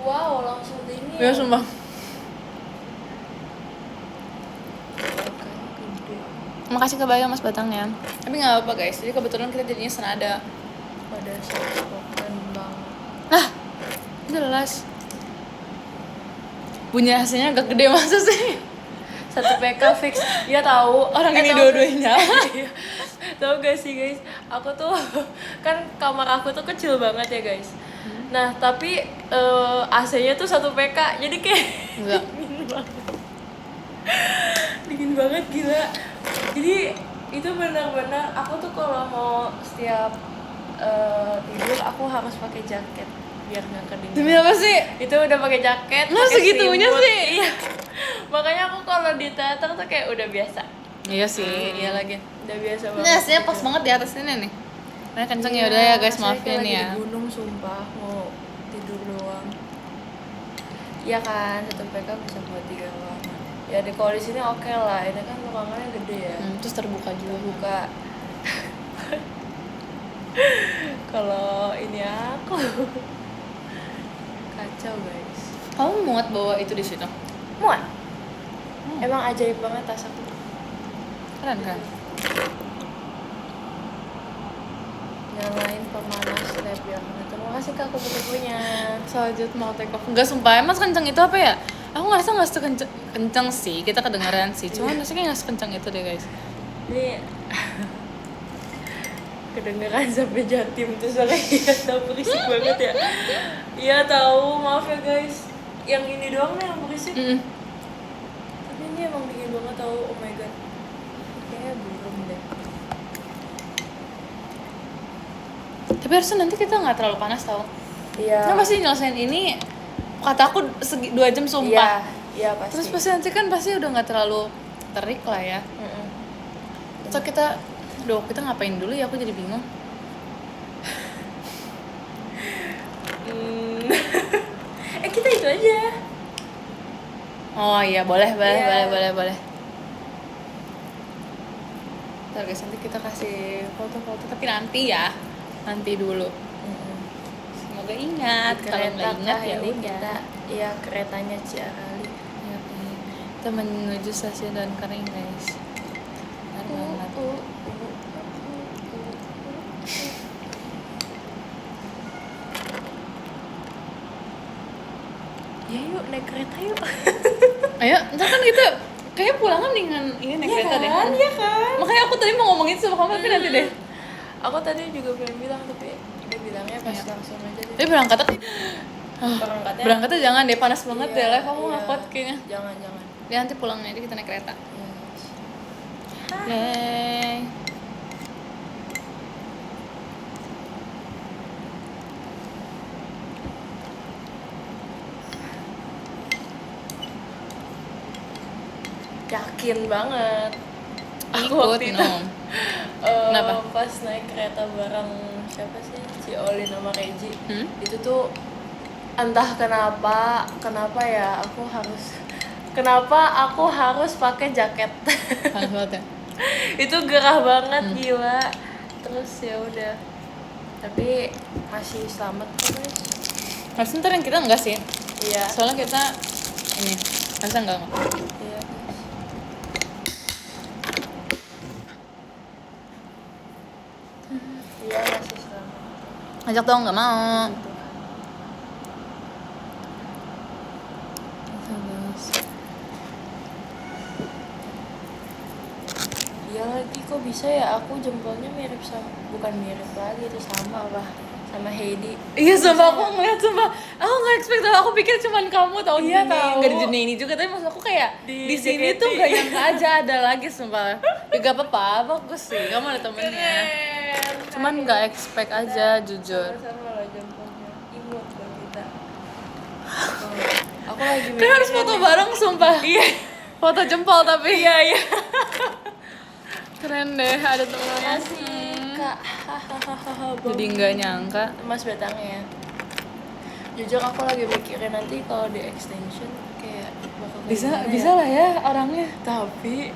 [SPEAKER 2] wow langsung di ini.
[SPEAKER 1] Ya sumpah. Makasih kebayang Mas Batangnya. Tapi nggak apa guys, jadi kebetulan kita jadinya senada.
[SPEAKER 2] Pada soft-spoken banget.
[SPEAKER 1] Ah, jelas. Bunyi hasilnya agak gede masa sih?
[SPEAKER 2] 1 PK fix. Ya tahu.
[SPEAKER 1] Orang ini
[SPEAKER 2] tahu
[SPEAKER 1] dua-duanya.
[SPEAKER 2] Iya. Tahu gak sih guys? Aku tuh kan kamar aku tuh kecil banget ya guys. Nah tapi AC-nya tuh 1 PK. Jadi kayak
[SPEAKER 1] Enggak.
[SPEAKER 2] dingin banget gila. Jadi itu benar-benar aku tuh kalau mau setiap tidur aku harus pakai jaket biar nggak kedinginan.
[SPEAKER 1] Demi apa sih?
[SPEAKER 2] Itu udah pakai jaket.
[SPEAKER 1] Lah,
[SPEAKER 2] pakai
[SPEAKER 1] segitunya
[SPEAKER 2] selimut.
[SPEAKER 1] sih?
[SPEAKER 2] Iya. Makanya aku kalau di teater tuh kayak udah biasa.
[SPEAKER 1] Iya sih, iya lagi.
[SPEAKER 2] Udah biasa banget.
[SPEAKER 1] Ini hasilnya pas banget di atas ini nih. Nah kenceng ya udah ya guys, maafin
[SPEAKER 2] lagi
[SPEAKER 1] ya.
[SPEAKER 2] di gunung sumpah mau tidur doang. Iya kan, 1 PK bisa buat 3 ruangan. Ya di kalau di sini oke lah, ini kan ruangannya gede ya.
[SPEAKER 1] Terus terbuka juga.
[SPEAKER 2] Buka. Kalau ini aku kacau guys.
[SPEAKER 1] Kamu muat bawa itu di situ?
[SPEAKER 2] Muat. Emang ajaib banget tas aku.
[SPEAKER 1] Keren kan?
[SPEAKER 2] Nyalain pemanas lab biar kena. Terima kasih kak kupu-kupunya.
[SPEAKER 1] Selanjut mau take off. Enggak sumpah, emang sekencang itu apa ya? Aku ngerasa nggak sekencang sih, kita kedengaran sih. Cuman rasanya nggak sekencang itu deh guys.
[SPEAKER 2] Ini kedengeran sampai Jatim tuh suaranya tahu berisik banget ya. Iya tahu, maaf ya guys. yang ini doang nih yang berisik.
[SPEAKER 1] Mm-mm.
[SPEAKER 2] Tapi ini emang dingin banget tau, oh my god. Kayaknya belum deh.
[SPEAKER 1] Tapi harusnya nanti kita nggak terlalu panas tau.
[SPEAKER 2] Iya.
[SPEAKER 1] Nah pasti nyelesain ini kata aku 2 jam sumpah.
[SPEAKER 2] Iya pasti.
[SPEAKER 1] Terus pasti nanti kan pasti udah nggak terlalu terik lah ya.
[SPEAKER 2] Mm-mm.
[SPEAKER 1] So kita ngapain dulu ya, aku jadi bingung.
[SPEAKER 2] Kita itu aja.
[SPEAKER 1] Oh iya boleh.
[SPEAKER 2] Iya.
[SPEAKER 1] Boleh. Ntar guys, nanti kita kasih foto-foto, tapi nanti dulu. Semoga ingat. Kalau nggak ingat ya
[SPEAKER 2] ini
[SPEAKER 1] udah.
[SPEAKER 2] kita, iya keretanya Ciarali.
[SPEAKER 1] Ya, kita menuju stasiun Dankaring guys. Benar banget.
[SPEAKER 2] Ya yuk naik kereta yuk.
[SPEAKER 1] Ayo, ntar kan kita kayak pulangan dengan ini naik kereta deh.
[SPEAKER 2] Iya kan.
[SPEAKER 1] Makanya aku tadi mau ngomongin sama kamu, tapi nanti deh.
[SPEAKER 2] Aku tadi juga pengen bilang tapi dia bilangnya pas
[SPEAKER 1] Iya.
[SPEAKER 2] langsung aja deh.
[SPEAKER 1] Tapi berangkatnya jangan deh, panas banget
[SPEAKER 2] Iya,
[SPEAKER 1] deh lah, kamu
[SPEAKER 2] iya.
[SPEAKER 1] nggak kuat kayaknya.
[SPEAKER 2] Jangan.
[SPEAKER 1] Ya nanti pulangnya aja kita naik kereta.
[SPEAKER 2] Iya.
[SPEAKER 1] Yeay.
[SPEAKER 2] Yakin banget. Aku
[SPEAKER 1] Ikut
[SPEAKER 2] waktu itu,
[SPEAKER 1] no. Kenapa?
[SPEAKER 2] pas naik kereta bareng siapa sih? Si Olin sama Reji. Itu tuh entah kenapa ya kenapa aku harus pakai jaket.
[SPEAKER 1] Panas banget ya.
[SPEAKER 2] Itu gerah banget gila. Terus ya udah. Tapi masih selamat kok guys.
[SPEAKER 1] Harusnya ntar yang kita enggak sih.
[SPEAKER 2] Iya.
[SPEAKER 1] Soalnya kita ini, harusnya enggak.
[SPEAKER 2] Iya. Iya masih selamat.
[SPEAKER 1] Ajak dong, nggak mau.
[SPEAKER 2] Iya lagi kok bisa ya aku jempolnya mirip sama, bukan mirip lagi itu sama apa sama Heidi.
[SPEAKER 1] Iya, sumpah aku ngeliat, aku nggak expect, aku pikir cuman kamu tau.
[SPEAKER 2] Iya,
[SPEAKER 1] gini,
[SPEAKER 2] tahu.
[SPEAKER 1] nggak di dunia ini juga, tapi maksud aku kayak di sini
[SPEAKER 2] JKT.
[SPEAKER 1] tuh gak nyangka aja ada lagi, sumpah. Ya gak apa-apa, bagus sih, kamu ada temennya. Cuman nggak expect aja, jujur.
[SPEAKER 2] Sama lah jempolnya imut loh kita. Aku lagi
[SPEAKER 1] Kan harus foto bareng, sumpah.
[SPEAKER 2] Iya.
[SPEAKER 1] Foto jempol tapi.
[SPEAKER 2] Iya.
[SPEAKER 1] Keren deh, ada temennya.
[SPEAKER 2] Asik kak.
[SPEAKER 1] Jadi nggak nyangka.
[SPEAKER 2] Mas Betangnya. Jujur aku lagi mikirin nanti kalau di extension kayak bakal kayak gimana
[SPEAKER 1] Bisa
[SPEAKER 2] ya.
[SPEAKER 1] lah ya orangnya.
[SPEAKER 2] Tapi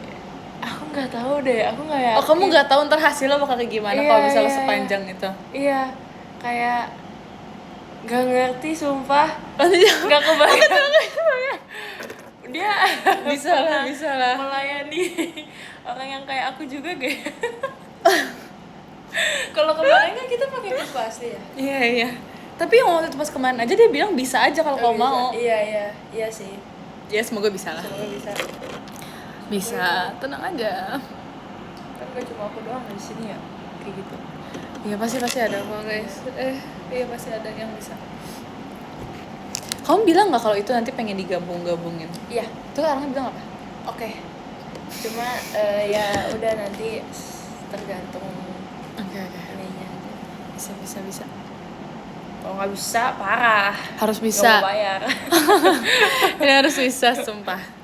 [SPEAKER 2] aku nggak tahu deh, aku nggak yakin.
[SPEAKER 1] Oh, kamu nggak tahu ntar hasilnya bakal kayak gimana
[SPEAKER 2] Iya,
[SPEAKER 1] kalau misalnya
[SPEAKER 2] iya,
[SPEAKER 1] sepanjang itu.
[SPEAKER 2] Iya, kayak nggak ngerti sumpah.
[SPEAKER 1] Nanti
[SPEAKER 2] Nggak kebayang. Dia
[SPEAKER 1] bisa lah.
[SPEAKER 2] melayani orang yang kayak aku juga gak? Kalau kemarin kan kita pakai kes pasti ya.
[SPEAKER 1] Iya. Tapi yang waktu itu pas kemarin aja dia bilang bisa aja kalau kamu mau.
[SPEAKER 2] Iya sih.
[SPEAKER 1] Ya semoga bisa lah.
[SPEAKER 2] Semoga bisa.
[SPEAKER 1] Bisa, tenang aja.
[SPEAKER 2] Kan gak cuma aku doang di sini ya, kayak gitu.
[SPEAKER 1] Iya pasti ada kok guys. Iya pasti ada yang bisa. Kamu bilang nggak kalau itu nanti pengen digabungin?
[SPEAKER 2] Iya.
[SPEAKER 1] Itu orangnya bilang apa?
[SPEAKER 2] Oke. Cuma ya udah nanti tergantung
[SPEAKER 1] Oke.
[SPEAKER 2] ininya aja.
[SPEAKER 1] Bisa.
[SPEAKER 2] Kalau nggak bisa parah.
[SPEAKER 1] Harus
[SPEAKER 2] Nggak
[SPEAKER 1] bisa.
[SPEAKER 2] mau bayar.
[SPEAKER 1] Ini harus bisa, sumpah.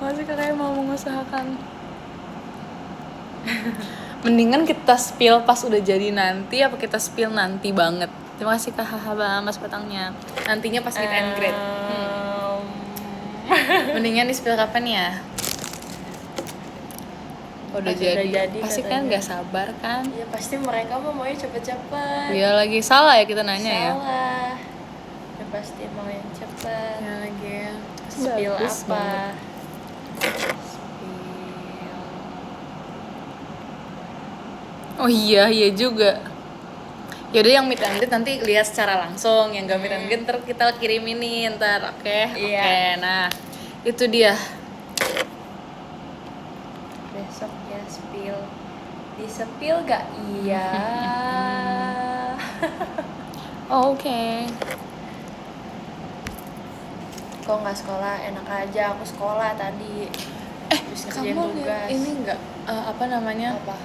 [SPEAKER 1] Masih kakaknya mau mengusahakan. Mendingan kita spill pas udah jadi nanti apa kita spill nanti banget. Terima kasih Kak Haha Mas Petangnya. Nantinya pas meet and greet. Mendingan di spill kapan ya? Udah
[SPEAKER 2] Pas
[SPEAKER 1] jadi.
[SPEAKER 2] udah jadi
[SPEAKER 1] Pasti
[SPEAKER 2] katanya.
[SPEAKER 1] kan gak sabar kan?
[SPEAKER 2] Ya pasti mereka maunya cepet-cepet.
[SPEAKER 1] Iya lagi salah ya kita nanya ya.
[SPEAKER 2] Salah. Ya pasti mau yang cepet.
[SPEAKER 1] Ya lagi ya.
[SPEAKER 2] Spill
[SPEAKER 1] Bagus
[SPEAKER 2] apa?
[SPEAKER 1] banget. Oh iya juga. Yaudah yang meet and greet nanti lihat secara langsung, yang gak meet and greet ntar kita kirimin nih ntar, oke?
[SPEAKER 2] Iya.
[SPEAKER 1] Oke, nah itu dia.
[SPEAKER 2] Besok ya spill. Di spill gak? Iya.
[SPEAKER 1] Oke.
[SPEAKER 2] Kok nggak sekolah? Enak aja, aku sekolah tadi. Habis ngerjain
[SPEAKER 1] Kamu lihat
[SPEAKER 2] tugas.
[SPEAKER 1] ini nggak apa namanya?
[SPEAKER 2] Apa?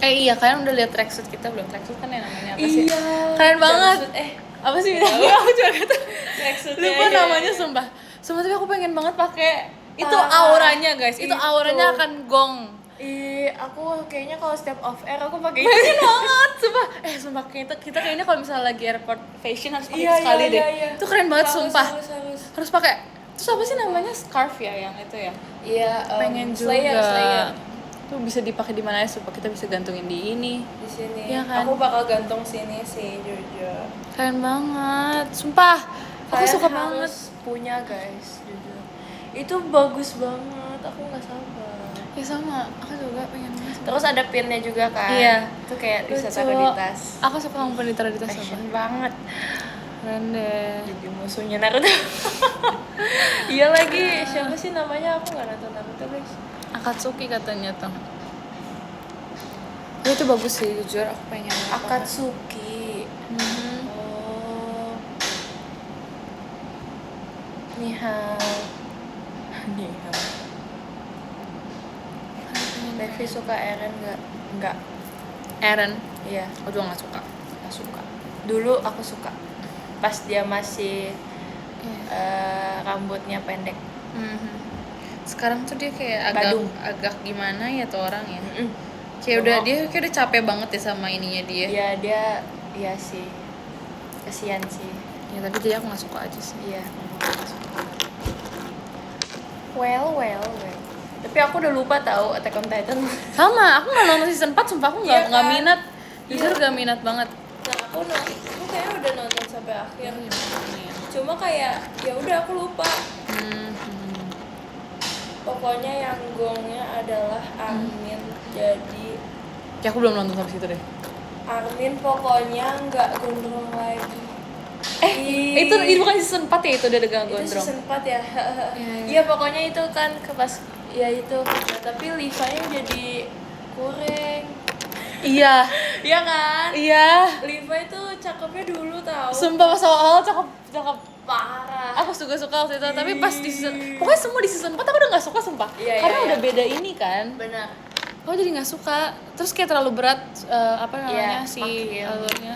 [SPEAKER 1] Iya, kalian udah lihat tracksuit kita belum? Tracksuit kan ya namanya apa sih?
[SPEAKER 2] Iya.
[SPEAKER 1] Keren banget.
[SPEAKER 2] Jumpsuit,
[SPEAKER 1] Apa sih namanya? Aku juga kata.
[SPEAKER 2] tracksuitnya
[SPEAKER 1] Lupa
[SPEAKER 2] aja.
[SPEAKER 1] namanya sumpah. Sumpah tapi aku pengen banget pakai. Itu
[SPEAKER 2] Ah,
[SPEAKER 1] auranya guys. Itu auranya akan gong.
[SPEAKER 2] Aku kayaknya kalau step off air aku pakai itu.
[SPEAKER 1] Pengen banget, sumpah. Sumpah kita kayaknya kalau misalnya lagi airport fashion harus pakai
[SPEAKER 2] Iya,
[SPEAKER 1] itu sekali
[SPEAKER 2] iya,
[SPEAKER 1] deh.
[SPEAKER 2] iya.
[SPEAKER 1] Itu keren banget
[SPEAKER 2] Harus,
[SPEAKER 1] sumpah.
[SPEAKER 2] harus.
[SPEAKER 1] Harus pakai. Terus apa sih namanya scarf ya yang itu ya?
[SPEAKER 2] Iya,
[SPEAKER 1] Pengen juga.
[SPEAKER 2] Slayer.
[SPEAKER 1] Tuh bisa dipakai di mana ya supaya kita bisa gantungin di ini.
[SPEAKER 2] Di sini.
[SPEAKER 1] Iya kan?
[SPEAKER 2] Aku bakal gantung sini sih, jujur.
[SPEAKER 1] Keren banget, sumpah. Aku
[SPEAKER 2] Kalian
[SPEAKER 1] suka
[SPEAKER 2] harus
[SPEAKER 1] banget.
[SPEAKER 2] punya guys, jujur. Itu bagus banget, aku nggak sabar.
[SPEAKER 1] Ya sama, aku juga pengen banget.
[SPEAKER 2] Terus ada pinnya juga kan?
[SPEAKER 1] Iya.
[SPEAKER 2] Itu kayak bisa
[SPEAKER 1] Lucu.
[SPEAKER 2] taruh di tas.
[SPEAKER 1] Aku suka ngumpulin di taruh di tas sumpah.
[SPEAKER 2] Fashion banget.
[SPEAKER 1] Keren deh.
[SPEAKER 2] Jadi musuhnya Naruto. Iya lagi, siapa sih namanya? Aku nggak nonton Naruto guys.
[SPEAKER 1] Akatsuki katanya tuh. Ya, itu bagus sih, jujur aku pengen banget.
[SPEAKER 2] Akatsuki. Oh. Nihao. Nihao. Levi suka Eren nggak? Nggak.
[SPEAKER 1] Eren,
[SPEAKER 2] Iya.
[SPEAKER 1] aku juga nggak suka. Nggak suka.
[SPEAKER 2] Dulu aku suka. Pas dia masih rambutnya pendek.
[SPEAKER 1] Sekarang tuh dia kayak agak
[SPEAKER 2] Badung.
[SPEAKER 1] agak gimana ya tuh orang ya.
[SPEAKER 2] Mm-mm.
[SPEAKER 1] Kayak udah dia kayak udah capek banget ya sama ininya dia.
[SPEAKER 2] Iya dia, iya sih. Kasian sih.
[SPEAKER 1] Ya tapi jadi aku nggak suka aja sih.
[SPEAKER 2] Iya. Well. Tapi aku udah lupa tahu Attack on Titan.
[SPEAKER 1] Sama, aku nggak nonton season 4, sumpah aku
[SPEAKER 2] Iya
[SPEAKER 1] nggak
[SPEAKER 2] kan?
[SPEAKER 1] minat. Jujur
[SPEAKER 2] Iya.
[SPEAKER 1] nggak minat banget.
[SPEAKER 2] Nah aku kayaknya udah nonton sampai akhir.
[SPEAKER 1] Iya.
[SPEAKER 2] Cuma kayak ya udah aku lupa.
[SPEAKER 1] Hmm.
[SPEAKER 2] Pokoknya yang gongnya adalah Armin. Jadi
[SPEAKER 1] Ya aku belum nonton sampai situ deh.
[SPEAKER 2] Armin pokoknya nggak gondrong lagi.
[SPEAKER 1] Itu bukan season 4 ya, itu udah dengan
[SPEAKER 2] Itu
[SPEAKER 1] gondrong.
[SPEAKER 2] season 4 ya.
[SPEAKER 1] Iya.
[SPEAKER 2] Iya pokoknya itu kan ke pas ya itu. Nah, tapi Levi-nya jadi kurang.
[SPEAKER 1] Iya.
[SPEAKER 2] Iya kan?
[SPEAKER 1] Iya.
[SPEAKER 2] Levi tuh cakepnya dulu tahu.
[SPEAKER 1] Sumpah pas awal cakep
[SPEAKER 2] Parah.
[SPEAKER 1] aku suka waktu itu, tapi pas di season pokoknya semua di season 4 aku udah nggak suka sumpah.
[SPEAKER 2] Iya,
[SPEAKER 1] Karena
[SPEAKER 2] iya,
[SPEAKER 1] udah
[SPEAKER 2] iya.
[SPEAKER 1] beda ini kan.
[SPEAKER 2] Benar.
[SPEAKER 1] Aku jadi nggak suka. Terus kayak terlalu berat apa namanya
[SPEAKER 2] Iya,
[SPEAKER 1] si
[SPEAKER 2] makin.
[SPEAKER 1] alurnya.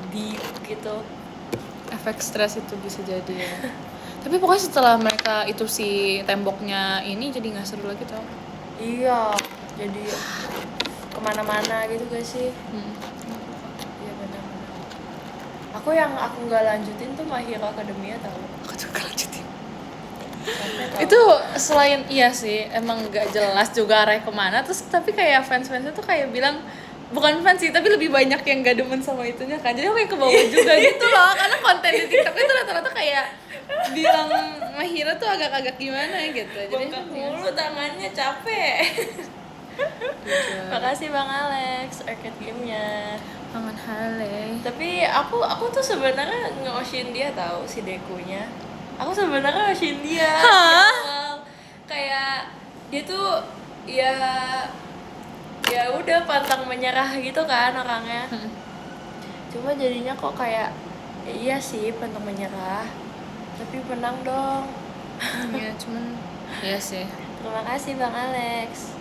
[SPEAKER 2] Deep gitu.
[SPEAKER 1] Efek stres itu bisa jadi ya. Tapi pokoknya setelah mereka itu si temboknya ini jadi nggak seru lagi tau.
[SPEAKER 2] Iya. Jadi kemana-mana gitu gak sih? Iya benar-benar. Aku nggak lanjutin tuh My Hero Academia tau.
[SPEAKER 1] Aku juga lanjutin.
[SPEAKER 2] Sampai tahu.
[SPEAKER 1] Itu selain iya sih emang nggak jelas juga arahnya kemana, terus tapi kayak fans-fansnya tuh kayak bilang bukan fans sih, tapi lebih banyak yang gak demen sama itunya kan, jadi aku kayak ke bawah juga gitu loh, karena konten di TikTok itu rata-rata kayak bilang Mahira tuh agak-agak gimana gitu, jadi
[SPEAKER 2] bengkak mulu tangannya capek. Makasih Bang Alex arcade game-nya.
[SPEAKER 1] kangen Hale.
[SPEAKER 2] Tapi aku tuh sebenarnya nge-oshin dia tahu si Dekunya. Aku sebenarnya nge-oshin dia.
[SPEAKER 1] Hah?
[SPEAKER 2] di awal. Kayak dia tuh ya udah pantang menyerah gitu kan orangnya. Cuma jadinya kok kayak iya sih pantang menyerah. Tapi menang dong.
[SPEAKER 1] Ya cuman iya sih.
[SPEAKER 2] Terima kasih Bang Alex.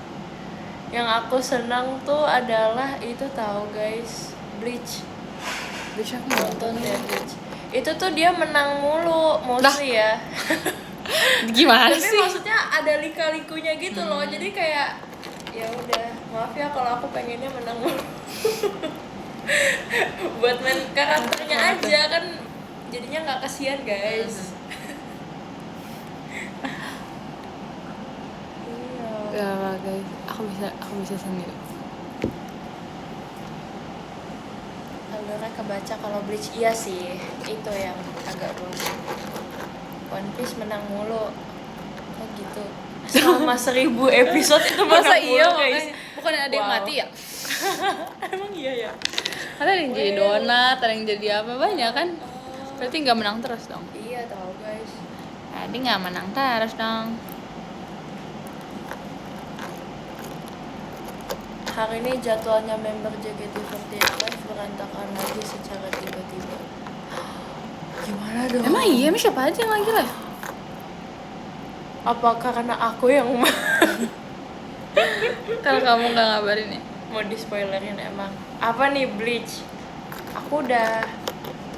[SPEAKER 2] Yang aku senang tuh adalah itu tahu guys, Bleach.
[SPEAKER 1] Bisa aku
[SPEAKER 2] Nonton deh Bleach. Itu tuh dia menang mulu, mostly ya.
[SPEAKER 1] gimana
[SPEAKER 2] Tapi
[SPEAKER 1] sih?
[SPEAKER 2] maksudnya ada lika-likunya gitu loh. Jadi kayak ya udah, maaf ya kalau aku pengennya menang mulu. Buat main karakternya aja kan jadinya nggak kasihan guys. Iya.
[SPEAKER 1] Gak apa guys, aku bisa sendiri.
[SPEAKER 2] Alurnya kebaca kalau Bleach iya sih, itu yang agak bosan. One Piece menang mulu, kok gitu? Selama 1000 episode itu
[SPEAKER 1] Masa
[SPEAKER 2] menang
[SPEAKER 1] iya
[SPEAKER 2] mulu guys.
[SPEAKER 1] makanya bukannya ada yang
[SPEAKER 2] Wow.
[SPEAKER 1] mati ya?
[SPEAKER 2] Emang iya ya?
[SPEAKER 1] Ada yang jadi donat, ada yang jadi apa banyak kan? Berarti nggak menang terus dong.
[SPEAKER 2] Iya tahu guys.
[SPEAKER 1] Jadi nggak menang terus dong.
[SPEAKER 2] Hari ini jadwalnya member JKT48 berantakan lagi secara tiba-tiba. Gimana dong?
[SPEAKER 1] Emang iya, emang siapa aja yang lagi live?
[SPEAKER 2] Apa karena aku yang
[SPEAKER 1] Kalau kamu nggak ngabarin ya?
[SPEAKER 2] mau di spoilerin emang? Apa nih Bleach? Aku udah,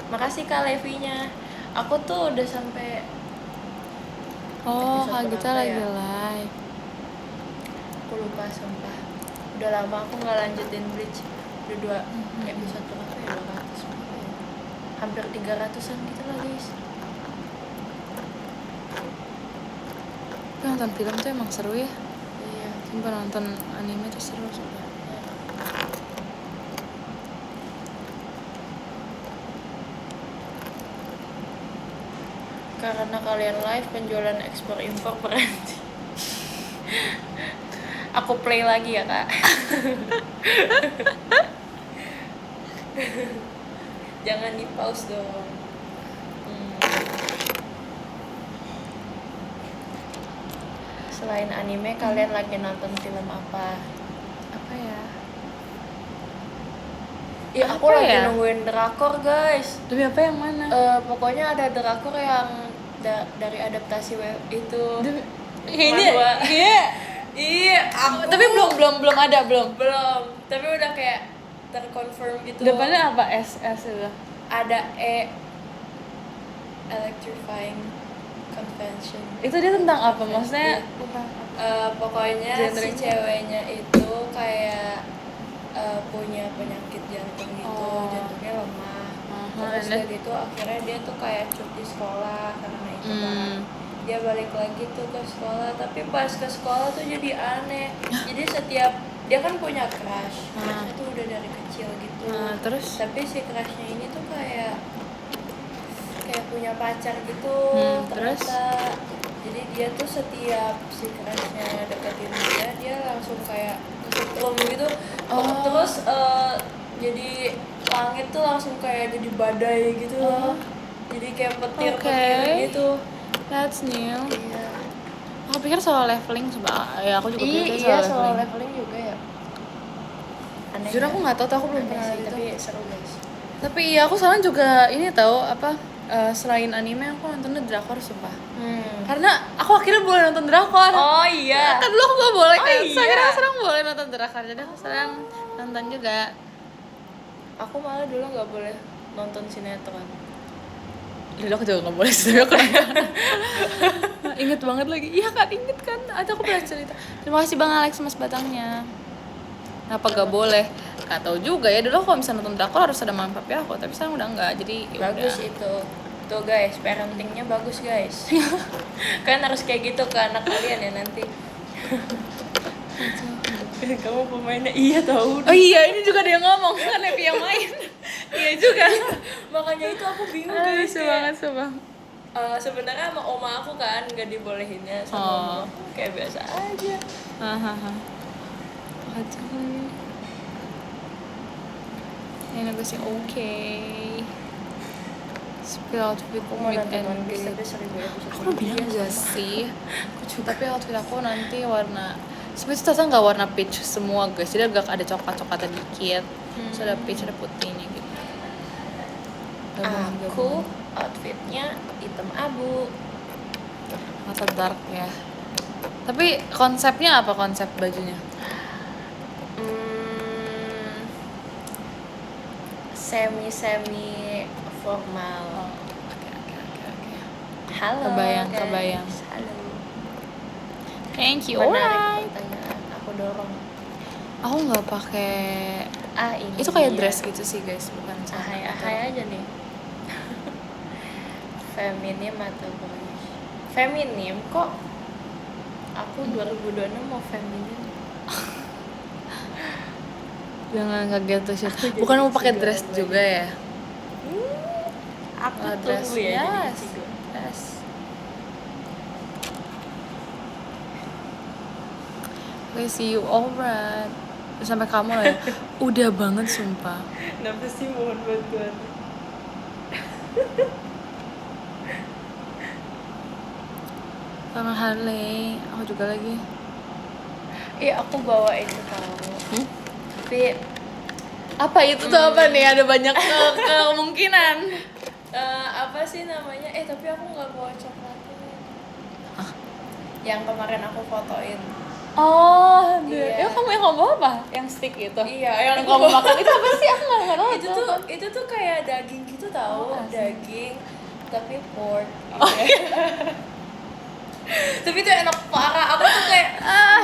[SPEAKER 2] makasih Kak Levinya. Aku tuh udah sampai
[SPEAKER 1] Oh,
[SPEAKER 2] episode
[SPEAKER 1] Kak Gita
[SPEAKER 2] berapa
[SPEAKER 1] lagi
[SPEAKER 2] ya?
[SPEAKER 1] live.
[SPEAKER 2] Aku lupa sumpah. Udah lama aku nggak lanjutin Bleach. Udah 2 episode berapa ya? 200 berapa ya? Hampir 300-an gitu lah guys.
[SPEAKER 1] Tapi nonton film tuh emang seru ya.
[SPEAKER 2] Iya.
[SPEAKER 1] Sumpah nonton anime tuh seru sumpah.
[SPEAKER 2] Karena kalian live, penjualan ekspor impor berhenti. Aku play lagi ya kak. Jangan di pause dong. Selain anime, kalian lagi nonton film apa?
[SPEAKER 1] Apa ya?
[SPEAKER 2] Iya, aku
[SPEAKER 1] Apa
[SPEAKER 2] lagi
[SPEAKER 1] ya?
[SPEAKER 2] nungguin drakor guys.
[SPEAKER 1] Demi apa yang mana?
[SPEAKER 2] Pokoknya ada drakor yang dari adaptasi web itu.
[SPEAKER 1] Kayaknya
[SPEAKER 2] Manhwa.
[SPEAKER 1] iya,
[SPEAKER 2] aku
[SPEAKER 1] tapi belum ada belum.
[SPEAKER 2] belum, tapi udah kayak terconfirm gitu.
[SPEAKER 1] Depannya apa? SS itu.
[SPEAKER 2] Ada electrifying convention.
[SPEAKER 1] Itu dia tentang apa? Maksudnya
[SPEAKER 2] Iya.
[SPEAKER 1] tentang
[SPEAKER 2] Pokoknya si
[SPEAKER 1] Genre-nya.
[SPEAKER 2] ceweknya itu kayak punya penyakit jantung gitu,
[SPEAKER 1] Oh.
[SPEAKER 2] jantungnya lemah.
[SPEAKER 1] Aha,
[SPEAKER 2] Terus
[SPEAKER 1] and then-
[SPEAKER 2] udah gitu akhirnya dia tuh kayak cuti sekolah karena itu kan. Dia balik lagi tuh ke sekolah, tapi pas ke sekolah tuh jadi aneh. Jadi setiap dia kan punya crush, crushnya tuh udah dari kecil gitu.
[SPEAKER 1] terus
[SPEAKER 2] Tapi si crushnya ini tuh kayak punya pacar gitu.
[SPEAKER 1] terus?
[SPEAKER 2] Ternyata. Jadi dia tuh setiap si crushnya deketin dia langsung kayak kesetrum gitu.
[SPEAKER 1] Oh.
[SPEAKER 2] Terus jadi langit tuh langsung kayak jadi badai gitu. Jadi kayak petir-petir
[SPEAKER 1] Oke.
[SPEAKER 2] gitu.
[SPEAKER 1] That's new.
[SPEAKER 2] Iya.
[SPEAKER 1] Aku pikir soal leveling coba. Ya aku juga pikir
[SPEAKER 2] Iya,
[SPEAKER 1] soal
[SPEAKER 2] soal
[SPEAKER 1] leveling.
[SPEAKER 2] leveling juga ya. Aneh.
[SPEAKER 1] Jujur aku nggak tahu, aku belum
[SPEAKER 2] Aneh
[SPEAKER 1] pernah
[SPEAKER 2] sih,
[SPEAKER 1] itu.
[SPEAKER 2] tapi seru guys.
[SPEAKER 1] Tapi iya aku sekarang juga ini tahu apa selain anime aku nontonnya drakor sumpah. Karena aku akhirnya boleh nonton drakor.
[SPEAKER 2] Oh iya.
[SPEAKER 1] Kan dulu aku gak boleh kan.
[SPEAKER 2] Oh, iya.
[SPEAKER 1] Sekarang sekarang boleh nonton drakor. Jadi aku sekarang nonton juga.
[SPEAKER 2] Aku malah dulu nggak boleh nonton sinetron.
[SPEAKER 1] Dulu aku juga gak boleh sih, tapi aku nonton. Ingat banget lagi. Iya kan, inget kan. Ada aku pernah cerita. Terima kasih Bang Alex Mas Batangnya. Kenapa gak boleh? Gak tahu juga ya. Dulu aku kalau misalnya nonton drakor harus ada mama papi aku. Tapi sekarang udah enggak. Jadi ya
[SPEAKER 2] Bagus
[SPEAKER 1] udah.
[SPEAKER 2] itu. Tuh guys, parentingnya bagus guys. Kan harus kayak gitu ke anak kalian ya nanti. Kamu pemainnya iya tahu.
[SPEAKER 1] Oh iya, ini juga dia ngomong kan Epi yang main. Iya juga.
[SPEAKER 2] Makanya itu aku bingung
[SPEAKER 1] Aduh,
[SPEAKER 2] guys.
[SPEAKER 1] banget sumpah.
[SPEAKER 2] Sebenarnya sama oma aku kan nggak dibolehinnya sama oma aku kayak biasa aja.
[SPEAKER 1] Hahaha. Kacau lagi. Ini aku sih oke. Spill outfit
[SPEAKER 2] Aku mau
[SPEAKER 1] with
[SPEAKER 2] nonton
[SPEAKER 1] and
[SPEAKER 2] One Piece
[SPEAKER 1] with.
[SPEAKER 2] tapi 1000 episode.
[SPEAKER 1] Aku udah bilang gak sih? Tapi outfit aku nanti warna sebenarnya ternyata nggak warna peach semua guys, jadi agak ada coklat-coklatnya dikit. Terus ada peach, ada putihnya gitu.
[SPEAKER 2] Aku outfitnya hitam abu.
[SPEAKER 1] Mata dark ya. Tapi konsepnya apa konsep bajunya?
[SPEAKER 2] Semi formal.
[SPEAKER 1] Oke.
[SPEAKER 2] Halo.
[SPEAKER 1] Kebayang,
[SPEAKER 2] guys.
[SPEAKER 1] kebayang.
[SPEAKER 2] Halo.
[SPEAKER 1] Thank you.
[SPEAKER 2] Menarik
[SPEAKER 1] Alright.
[SPEAKER 2] pertanyaan. Aku dorong.
[SPEAKER 1] Aku nggak pakai.
[SPEAKER 2] Ini
[SPEAKER 1] Itu kayak
[SPEAKER 2] dia.
[SPEAKER 1] dress gitu sih guys, bukan
[SPEAKER 2] Ahai aja nih. Feminim atau boyish? Feminim kok. Aku 2026 mau feminim.
[SPEAKER 1] Jangan kaget tuh Syed.
[SPEAKER 2] Aku jadi
[SPEAKER 1] Bukan mau pakai
[SPEAKER 2] Ichigo
[SPEAKER 1] dress
[SPEAKER 2] lagi.
[SPEAKER 1] juga ya?
[SPEAKER 2] Aku
[SPEAKER 1] Oh,
[SPEAKER 2] tunggu ya jadi
[SPEAKER 1] yes.
[SPEAKER 2] Ichigo.
[SPEAKER 1] Yes. Okay, see you alright. Sampai kamu lah ya. Udah banget sumpah.
[SPEAKER 2] Kenapa sih mohon bantuan?
[SPEAKER 1] Sama Harley, aku juga lagi.
[SPEAKER 2] Iya aku bawa itu tahu. Tapi
[SPEAKER 1] Apa itu tuh apa nih? Ada banyak kemungkinan.
[SPEAKER 2] apa sih namanya? Tapi aku nggak bawa coklatnya.
[SPEAKER 1] Hah?
[SPEAKER 2] Yang kemarin aku fotoin.
[SPEAKER 1] Oh,
[SPEAKER 2] Iya.
[SPEAKER 1] kamu yang ngomong apa? Yang stick itu?
[SPEAKER 2] Iya,
[SPEAKER 1] Yang kamu makan itu apa sih? Aku nggak tahu.
[SPEAKER 2] itu tuh kayak daging gitu tahu,
[SPEAKER 1] Oh, asin.
[SPEAKER 2] daging tapi pork. Tapi itu enak parah. Aku tuh kayak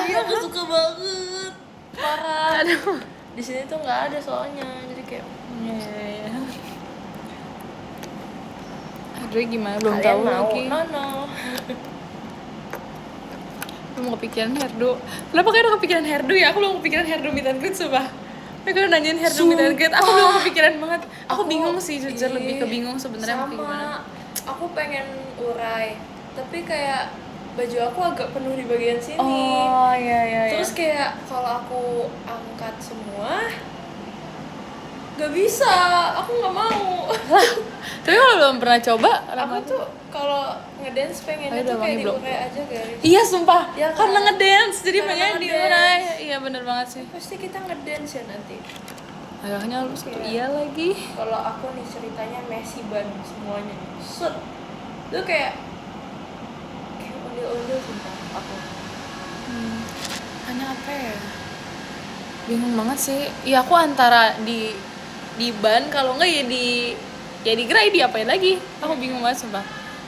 [SPEAKER 2] iya aku suka banget. Parah.
[SPEAKER 1] Aduh.
[SPEAKER 2] Di sini tuh nggak ada soalnya. Jadi kayak
[SPEAKER 1] Iya. Aduh, gimana? Belum
[SPEAKER 2] kalian
[SPEAKER 1] tahu
[SPEAKER 2] mau?
[SPEAKER 1] lagi.
[SPEAKER 2] No.
[SPEAKER 1] Belum kepikiran hairdo. Kenapa kayak udah kepikiran hairdo ya? Aku belum kepikiran hairdo meet and greet, sumpah. Mereka udah nanyain hairdo meet and greet. Aku belum kepikiran banget. Aku bingung sih, jujur lebih ke bingung sebenarnya mau kayak gimana.
[SPEAKER 2] Aku pengen urai, tapi kayak baju aku agak penuh di bagian sini.
[SPEAKER 1] Oh, iya.
[SPEAKER 2] Terus kayak kalau aku angkat semua nggak bisa, aku nggak mau.
[SPEAKER 1] Tapi kalau belum pernah coba,
[SPEAKER 2] Aku tuh kalau ngedance pengennya
[SPEAKER 1] udah
[SPEAKER 2] tuh kayak
[SPEAKER 1] wangi belum?
[SPEAKER 2] diurai aja guys.
[SPEAKER 1] iya sumpah.
[SPEAKER 2] Ya kan?
[SPEAKER 1] Karena ngedance jadi
[SPEAKER 2] Karena
[SPEAKER 1] banyak
[SPEAKER 2] ngedance.
[SPEAKER 1] diurai. Iya bener banget sih.
[SPEAKER 2] Pasti kita ngedance ya nanti.
[SPEAKER 1] Ayahnya lu satu
[SPEAKER 2] Iya.
[SPEAKER 1] iya lagi.
[SPEAKER 2] Kalau aku nih ceritanya messy banget semuanya. Set, itu kayak ondel-ondel sumpah aku.
[SPEAKER 1] Hanya apa ya? Bingung banget sih. Ya aku antara di ban, kalau enggak ya di gerai diapain lagi. Aku bingung banget sumpah.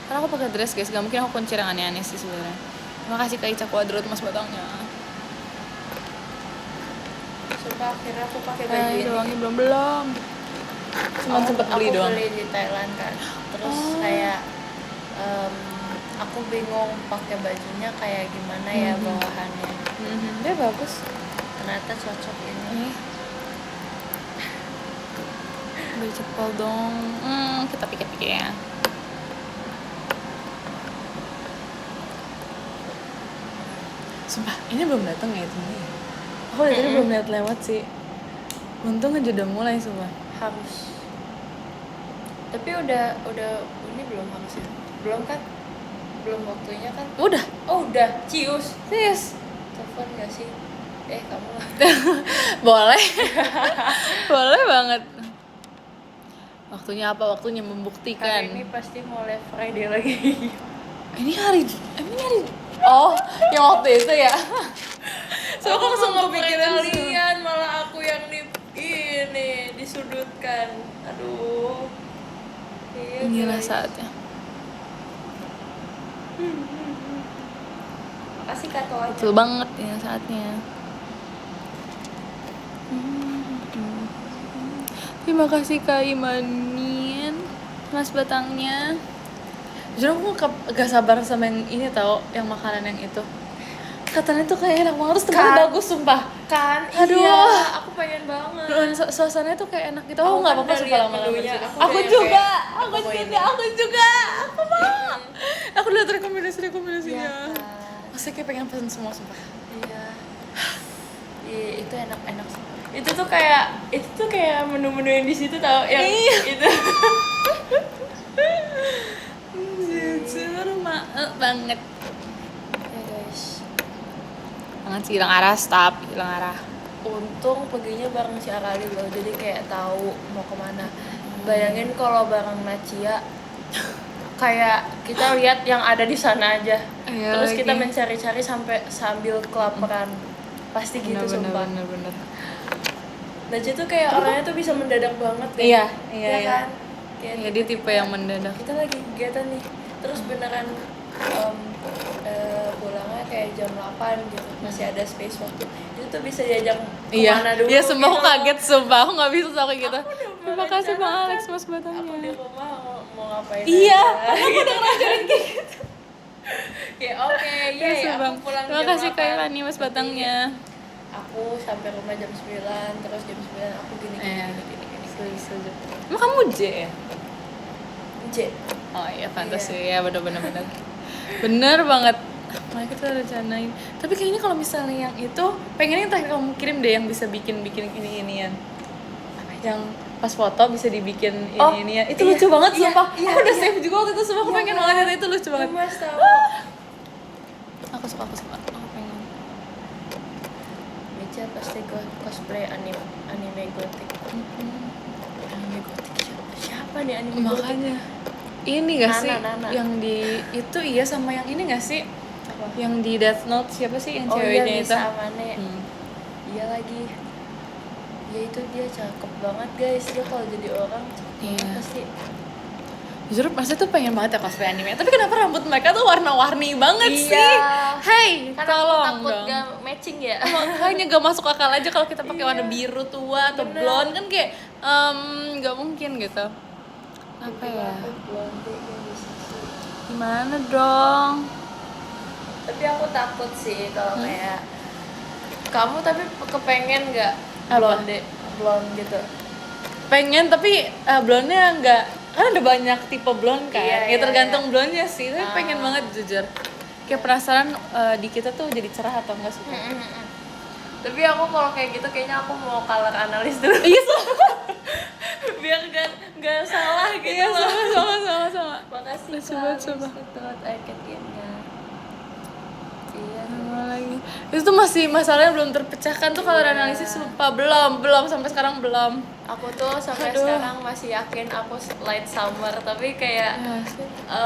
[SPEAKER 1] Karena aku pakai dress guys, gak mungkin aku kuncir yang aneh-aneh sih sebenarnya. Terima kasih Kak Ica Quadrat Mas Batangnya.
[SPEAKER 2] Sumpah akhirnya aku pakai baju ini.
[SPEAKER 1] Doangnya belum. Cuma sempet beli doang.
[SPEAKER 2] Aku beli di Thailand kan. Terus kayak aku bingung pakai bajunya kayak gimana ya bawahannya.
[SPEAKER 1] Dia bagus.
[SPEAKER 2] Ternyata cocok ini.
[SPEAKER 1] Beli cepol dong. Kita pikir-pikir ya. Sumpah, ini belum datang ya itu nih. Aku dari tadi belum lihat lewat sih. Untung aja udah mulai sumpah.
[SPEAKER 2] Harus. Tapi udah ini belum harusnya. Belum kan? Belum waktunya kan?
[SPEAKER 1] Udah.
[SPEAKER 2] Oh udah, cius.
[SPEAKER 1] Serius.
[SPEAKER 2] Telepon gak sih? Kamu
[SPEAKER 1] Boleh. Boleh banget. Waktunya apa? Waktunya membuktikan.
[SPEAKER 2] hari ini pasti mau live Friday lagi.
[SPEAKER 1] Ini hari oh, yang waktu itu ya. So aku langsung kepikiran
[SPEAKER 2] kalian, malah aku yang ini disudutkan. Aduh. Iya,
[SPEAKER 1] inilah
[SPEAKER 2] guys.
[SPEAKER 1] saatnya.
[SPEAKER 2] Makasih Kak Toa.
[SPEAKER 1] Betul banget ya saatnya. Terima kasih Kak Imanin, Mas Batangnya. Jujur aku gak sabar sama yang ini tau, yang makanan yang itu. Katanya tuh kayak enak banget, terus tempatnya
[SPEAKER 2] Kan?
[SPEAKER 1] bagus sumpah.
[SPEAKER 2] Kan?
[SPEAKER 1] Aduh.
[SPEAKER 2] Iya, aku pengen banget.
[SPEAKER 1] Dan suasananya tuh kayak enak gitu.
[SPEAKER 2] Aku
[SPEAKER 1] Oh nggak
[SPEAKER 2] kan
[SPEAKER 1] apa-apa
[SPEAKER 2] udah
[SPEAKER 1] suka
[SPEAKER 2] lihat
[SPEAKER 1] lama-lama
[SPEAKER 2] menunya,
[SPEAKER 1] sih.
[SPEAKER 2] aku
[SPEAKER 1] Aku
[SPEAKER 2] udah yang
[SPEAKER 1] juga,
[SPEAKER 2] kayak,
[SPEAKER 1] aku
[SPEAKER 2] aku
[SPEAKER 1] juga,
[SPEAKER 2] ini.
[SPEAKER 1] aku mau. Aku lihat rekomendasinya.
[SPEAKER 2] Iya, kan?
[SPEAKER 1] Masih kayak pengen pesen semua sumpah.
[SPEAKER 2] Iya. Iya, itu enak sih. Itu tuh kayak menu-menu yang di situ tau yang
[SPEAKER 1] Iya.
[SPEAKER 2] itu.
[SPEAKER 1] Jujur banget.
[SPEAKER 2] Ya guys.
[SPEAKER 1] Jangan sih hilang arah, stop, hilang arah.
[SPEAKER 2] Untung perginya bareng si Arali loh, jadi kayak tahu mau kemana. Bayangin kalau bareng Nacia, kayak kita lihat yang ada di sana aja.
[SPEAKER 1] Iya,
[SPEAKER 2] Terus kita
[SPEAKER 1] lagi.
[SPEAKER 2] mencari-cari sambil kelaparan. Pasti gitu sumpah.
[SPEAKER 1] Bener.
[SPEAKER 2] Nacia tuh kayak orangnya tuh bisa mendadak banget kan.
[SPEAKER 1] Iya.
[SPEAKER 2] Ya kan? Kayak
[SPEAKER 1] Iya, dia tipe yang mendadak.
[SPEAKER 2] kita lagi kegiatan nih, terus beneran pulangnya kayak jam 8 gitu, masih ada space waktu. Itu tuh bisa diajak kemana dulu.
[SPEAKER 1] Iya, sumpah aku
[SPEAKER 2] gitu.
[SPEAKER 1] kaget, sumpah aku nggak bisa kayak gitu.
[SPEAKER 2] Aku udah
[SPEAKER 1] Terima kasih Bang
[SPEAKER 2] merencanakan.
[SPEAKER 1] Alex Mas
[SPEAKER 2] Aku
[SPEAKER 1] Batangnya.
[SPEAKER 2] di rumah mau ngapain
[SPEAKER 1] Iya,
[SPEAKER 2] aja.
[SPEAKER 1] aku udah ngerasain kayak gitu.
[SPEAKER 2] Ya oke, ya
[SPEAKER 1] Bang.
[SPEAKER 2] aku pulang
[SPEAKER 1] Terima
[SPEAKER 2] jam
[SPEAKER 1] kasih
[SPEAKER 2] 8.
[SPEAKER 1] Kak Ilani Mas Batangnya.
[SPEAKER 2] Aku sampai rumah jam 9, terus jam 9 aku gini.
[SPEAKER 1] Setuju. Emang kamu J ya?
[SPEAKER 2] J.
[SPEAKER 1] Oh iya, pantas sih. Ya bener. Bener banget. Makanya kita rencanain. Tapi kayaknya kalau misalnya yang itu, pengennya yang terakhir kamu kirim deh yang bisa bikin ini-inian. Yang pas foto bisa dibikin ini-inian. Itu
[SPEAKER 2] iya,
[SPEAKER 1] lucu banget
[SPEAKER 2] iya,
[SPEAKER 1] sumpah.
[SPEAKER 2] iya,
[SPEAKER 1] Aku udah
[SPEAKER 2] iya.
[SPEAKER 1] save juga waktu itu, sumpah aku
[SPEAKER 2] Iya,
[SPEAKER 1] pengen
[SPEAKER 2] kan?
[SPEAKER 1] banget itu lucu banget.
[SPEAKER 2] Mas tahu.
[SPEAKER 1] Aku suka. Aku pengen.
[SPEAKER 2] Mici aja pasti cosplay anime gotik. Anime gotik siapa nih anime gotik?
[SPEAKER 1] Makanya ini gak sih
[SPEAKER 2] Nana.
[SPEAKER 1] yang di itu iya sama yang ini gak sih?
[SPEAKER 2] Apa?
[SPEAKER 1] Yang di Death Note siapa sih yang
[SPEAKER 2] Oh iya,
[SPEAKER 1] ceweknya itu?
[SPEAKER 2] Misa Amane. Iya lagi. Ya itu dia cakep banget guys. Dia kalau jadi orang cakep
[SPEAKER 1] Iya.
[SPEAKER 2] banget pasti.
[SPEAKER 1] Jujur pasti tuh pengen banget ya cosplay anime. Tapi kenapa rambut mereka tuh warna-warni banget
[SPEAKER 2] Iya.
[SPEAKER 1] sih? Hey,
[SPEAKER 2] Kan aku
[SPEAKER 1] tolong
[SPEAKER 2] takut
[SPEAKER 1] dong.
[SPEAKER 2] gak matching ya.
[SPEAKER 1] Makanya gak masuk akal aja kalau kita pakai
[SPEAKER 2] Iya.
[SPEAKER 1] warna biru tua atau
[SPEAKER 2] Bener.
[SPEAKER 1] blonde kan kayak gak mungkin gitu. Apa ya?
[SPEAKER 2] Aku blonde guys.
[SPEAKER 1] Gimana dong?
[SPEAKER 2] Tapi aku takut sih kalau kayak kamu tapi kepengen nggak
[SPEAKER 1] Apa?
[SPEAKER 2] blonde gitu.
[SPEAKER 1] Pengen tapi blonde-nya nggak, kan ada banyak tipe blonde kan.
[SPEAKER 2] Iya,
[SPEAKER 1] Ya
[SPEAKER 2] iya,
[SPEAKER 1] tergantung blonde-nya sih. Tapi pengen
[SPEAKER 2] Ah.
[SPEAKER 1] banget jujur. Kayak penasaran di kita tuh jadi cerah atau enggak suka.
[SPEAKER 2] Tapi aku kalau kayak gitu kayaknya aku mau color analis dulu.
[SPEAKER 1] Iya
[SPEAKER 2] Biar nggak salah gitu.
[SPEAKER 1] Iya
[SPEAKER 2] loh.
[SPEAKER 1] sama.
[SPEAKER 2] Makasih
[SPEAKER 1] Lucu
[SPEAKER 2] Kak,
[SPEAKER 1] banget, coba.
[SPEAKER 2] Institut Academia. Iya.
[SPEAKER 1] Sama lagi. Itu tuh masih masalahnya belum terpecahkan tuh kalau
[SPEAKER 2] Iya.
[SPEAKER 1] analisis sumpah belum sampai sekarang belum.
[SPEAKER 2] Aku tuh sampai
[SPEAKER 1] Aduh.
[SPEAKER 2] sekarang masih yakin aku light summer, tapi kayak
[SPEAKER 1] Ya,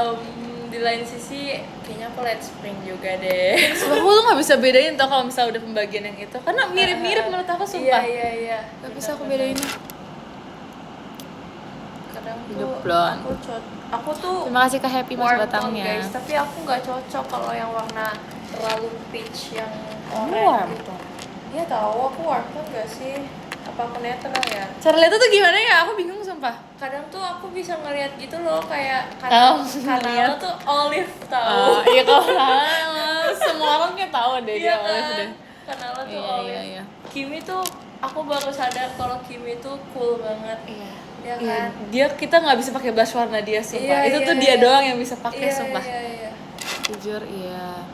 [SPEAKER 2] di lain sisi kayaknya aku light spring juga deh.
[SPEAKER 1] Sumpah aku tuh nggak bisa bedain tau kalau misalnya udah pembagian yang itu karena mirip-mirip menurut aku sumpah.
[SPEAKER 2] Iya.
[SPEAKER 1] Gak bisa aku bedain.
[SPEAKER 2] Kadang
[SPEAKER 1] Hidup
[SPEAKER 2] tuh
[SPEAKER 1] blonde.
[SPEAKER 2] aku tuh
[SPEAKER 1] Terima kasih Kak Happy mas
[SPEAKER 2] warm tone,
[SPEAKER 1] batangnya.
[SPEAKER 2] guys, tapi aku nggak cocok kalau yang warna terlalu peach yang
[SPEAKER 1] Kamu
[SPEAKER 2] orange
[SPEAKER 1] warm
[SPEAKER 2] gitu. Iya tahu aku warm tone gak sih? Apa aku netral ya?
[SPEAKER 1] Cara lihatnya tuh gimana ya? Aku bingung sumpah.
[SPEAKER 2] Kadang tuh aku bisa ngeliat gitu loh kayak
[SPEAKER 1] Tahu,
[SPEAKER 2] kanal
[SPEAKER 1] ngeliat.
[SPEAKER 2] tuh olive tahu.
[SPEAKER 1] Iya kalau semua orang kayak tahu deh
[SPEAKER 2] Iya
[SPEAKER 1] dia olive
[SPEAKER 2] kan?
[SPEAKER 1] deh.
[SPEAKER 2] Kanal tuh
[SPEAKER 1] Iya,
[SPEAKER 2] olive.
[SPEAKER 1] iya.
[SPEAKER 2] Kimi tuh aku baru sadar kalau Kimi tuh cool banget.
[SPEAKER 1] Iya.
[SPEAKER 2] Ya
[SPEAKER 1] Iya,
[SPEAKER 2] kan?
[SPEAKER 1] dia kita nggak bisa pakai blush warna dia sumpah.
[SPEAKER 2] Iya,
[SPEAKER 1] Itu
[SPEAKER 2] iya,
[SPEAKER 1] tuh dia
[SPEAKER 2] iya.
[SPEAKER 1] doang yang bisa pakai sumpah.
[SPEAKER 2] Iya.
[SPEAKER 1] Jujur iya.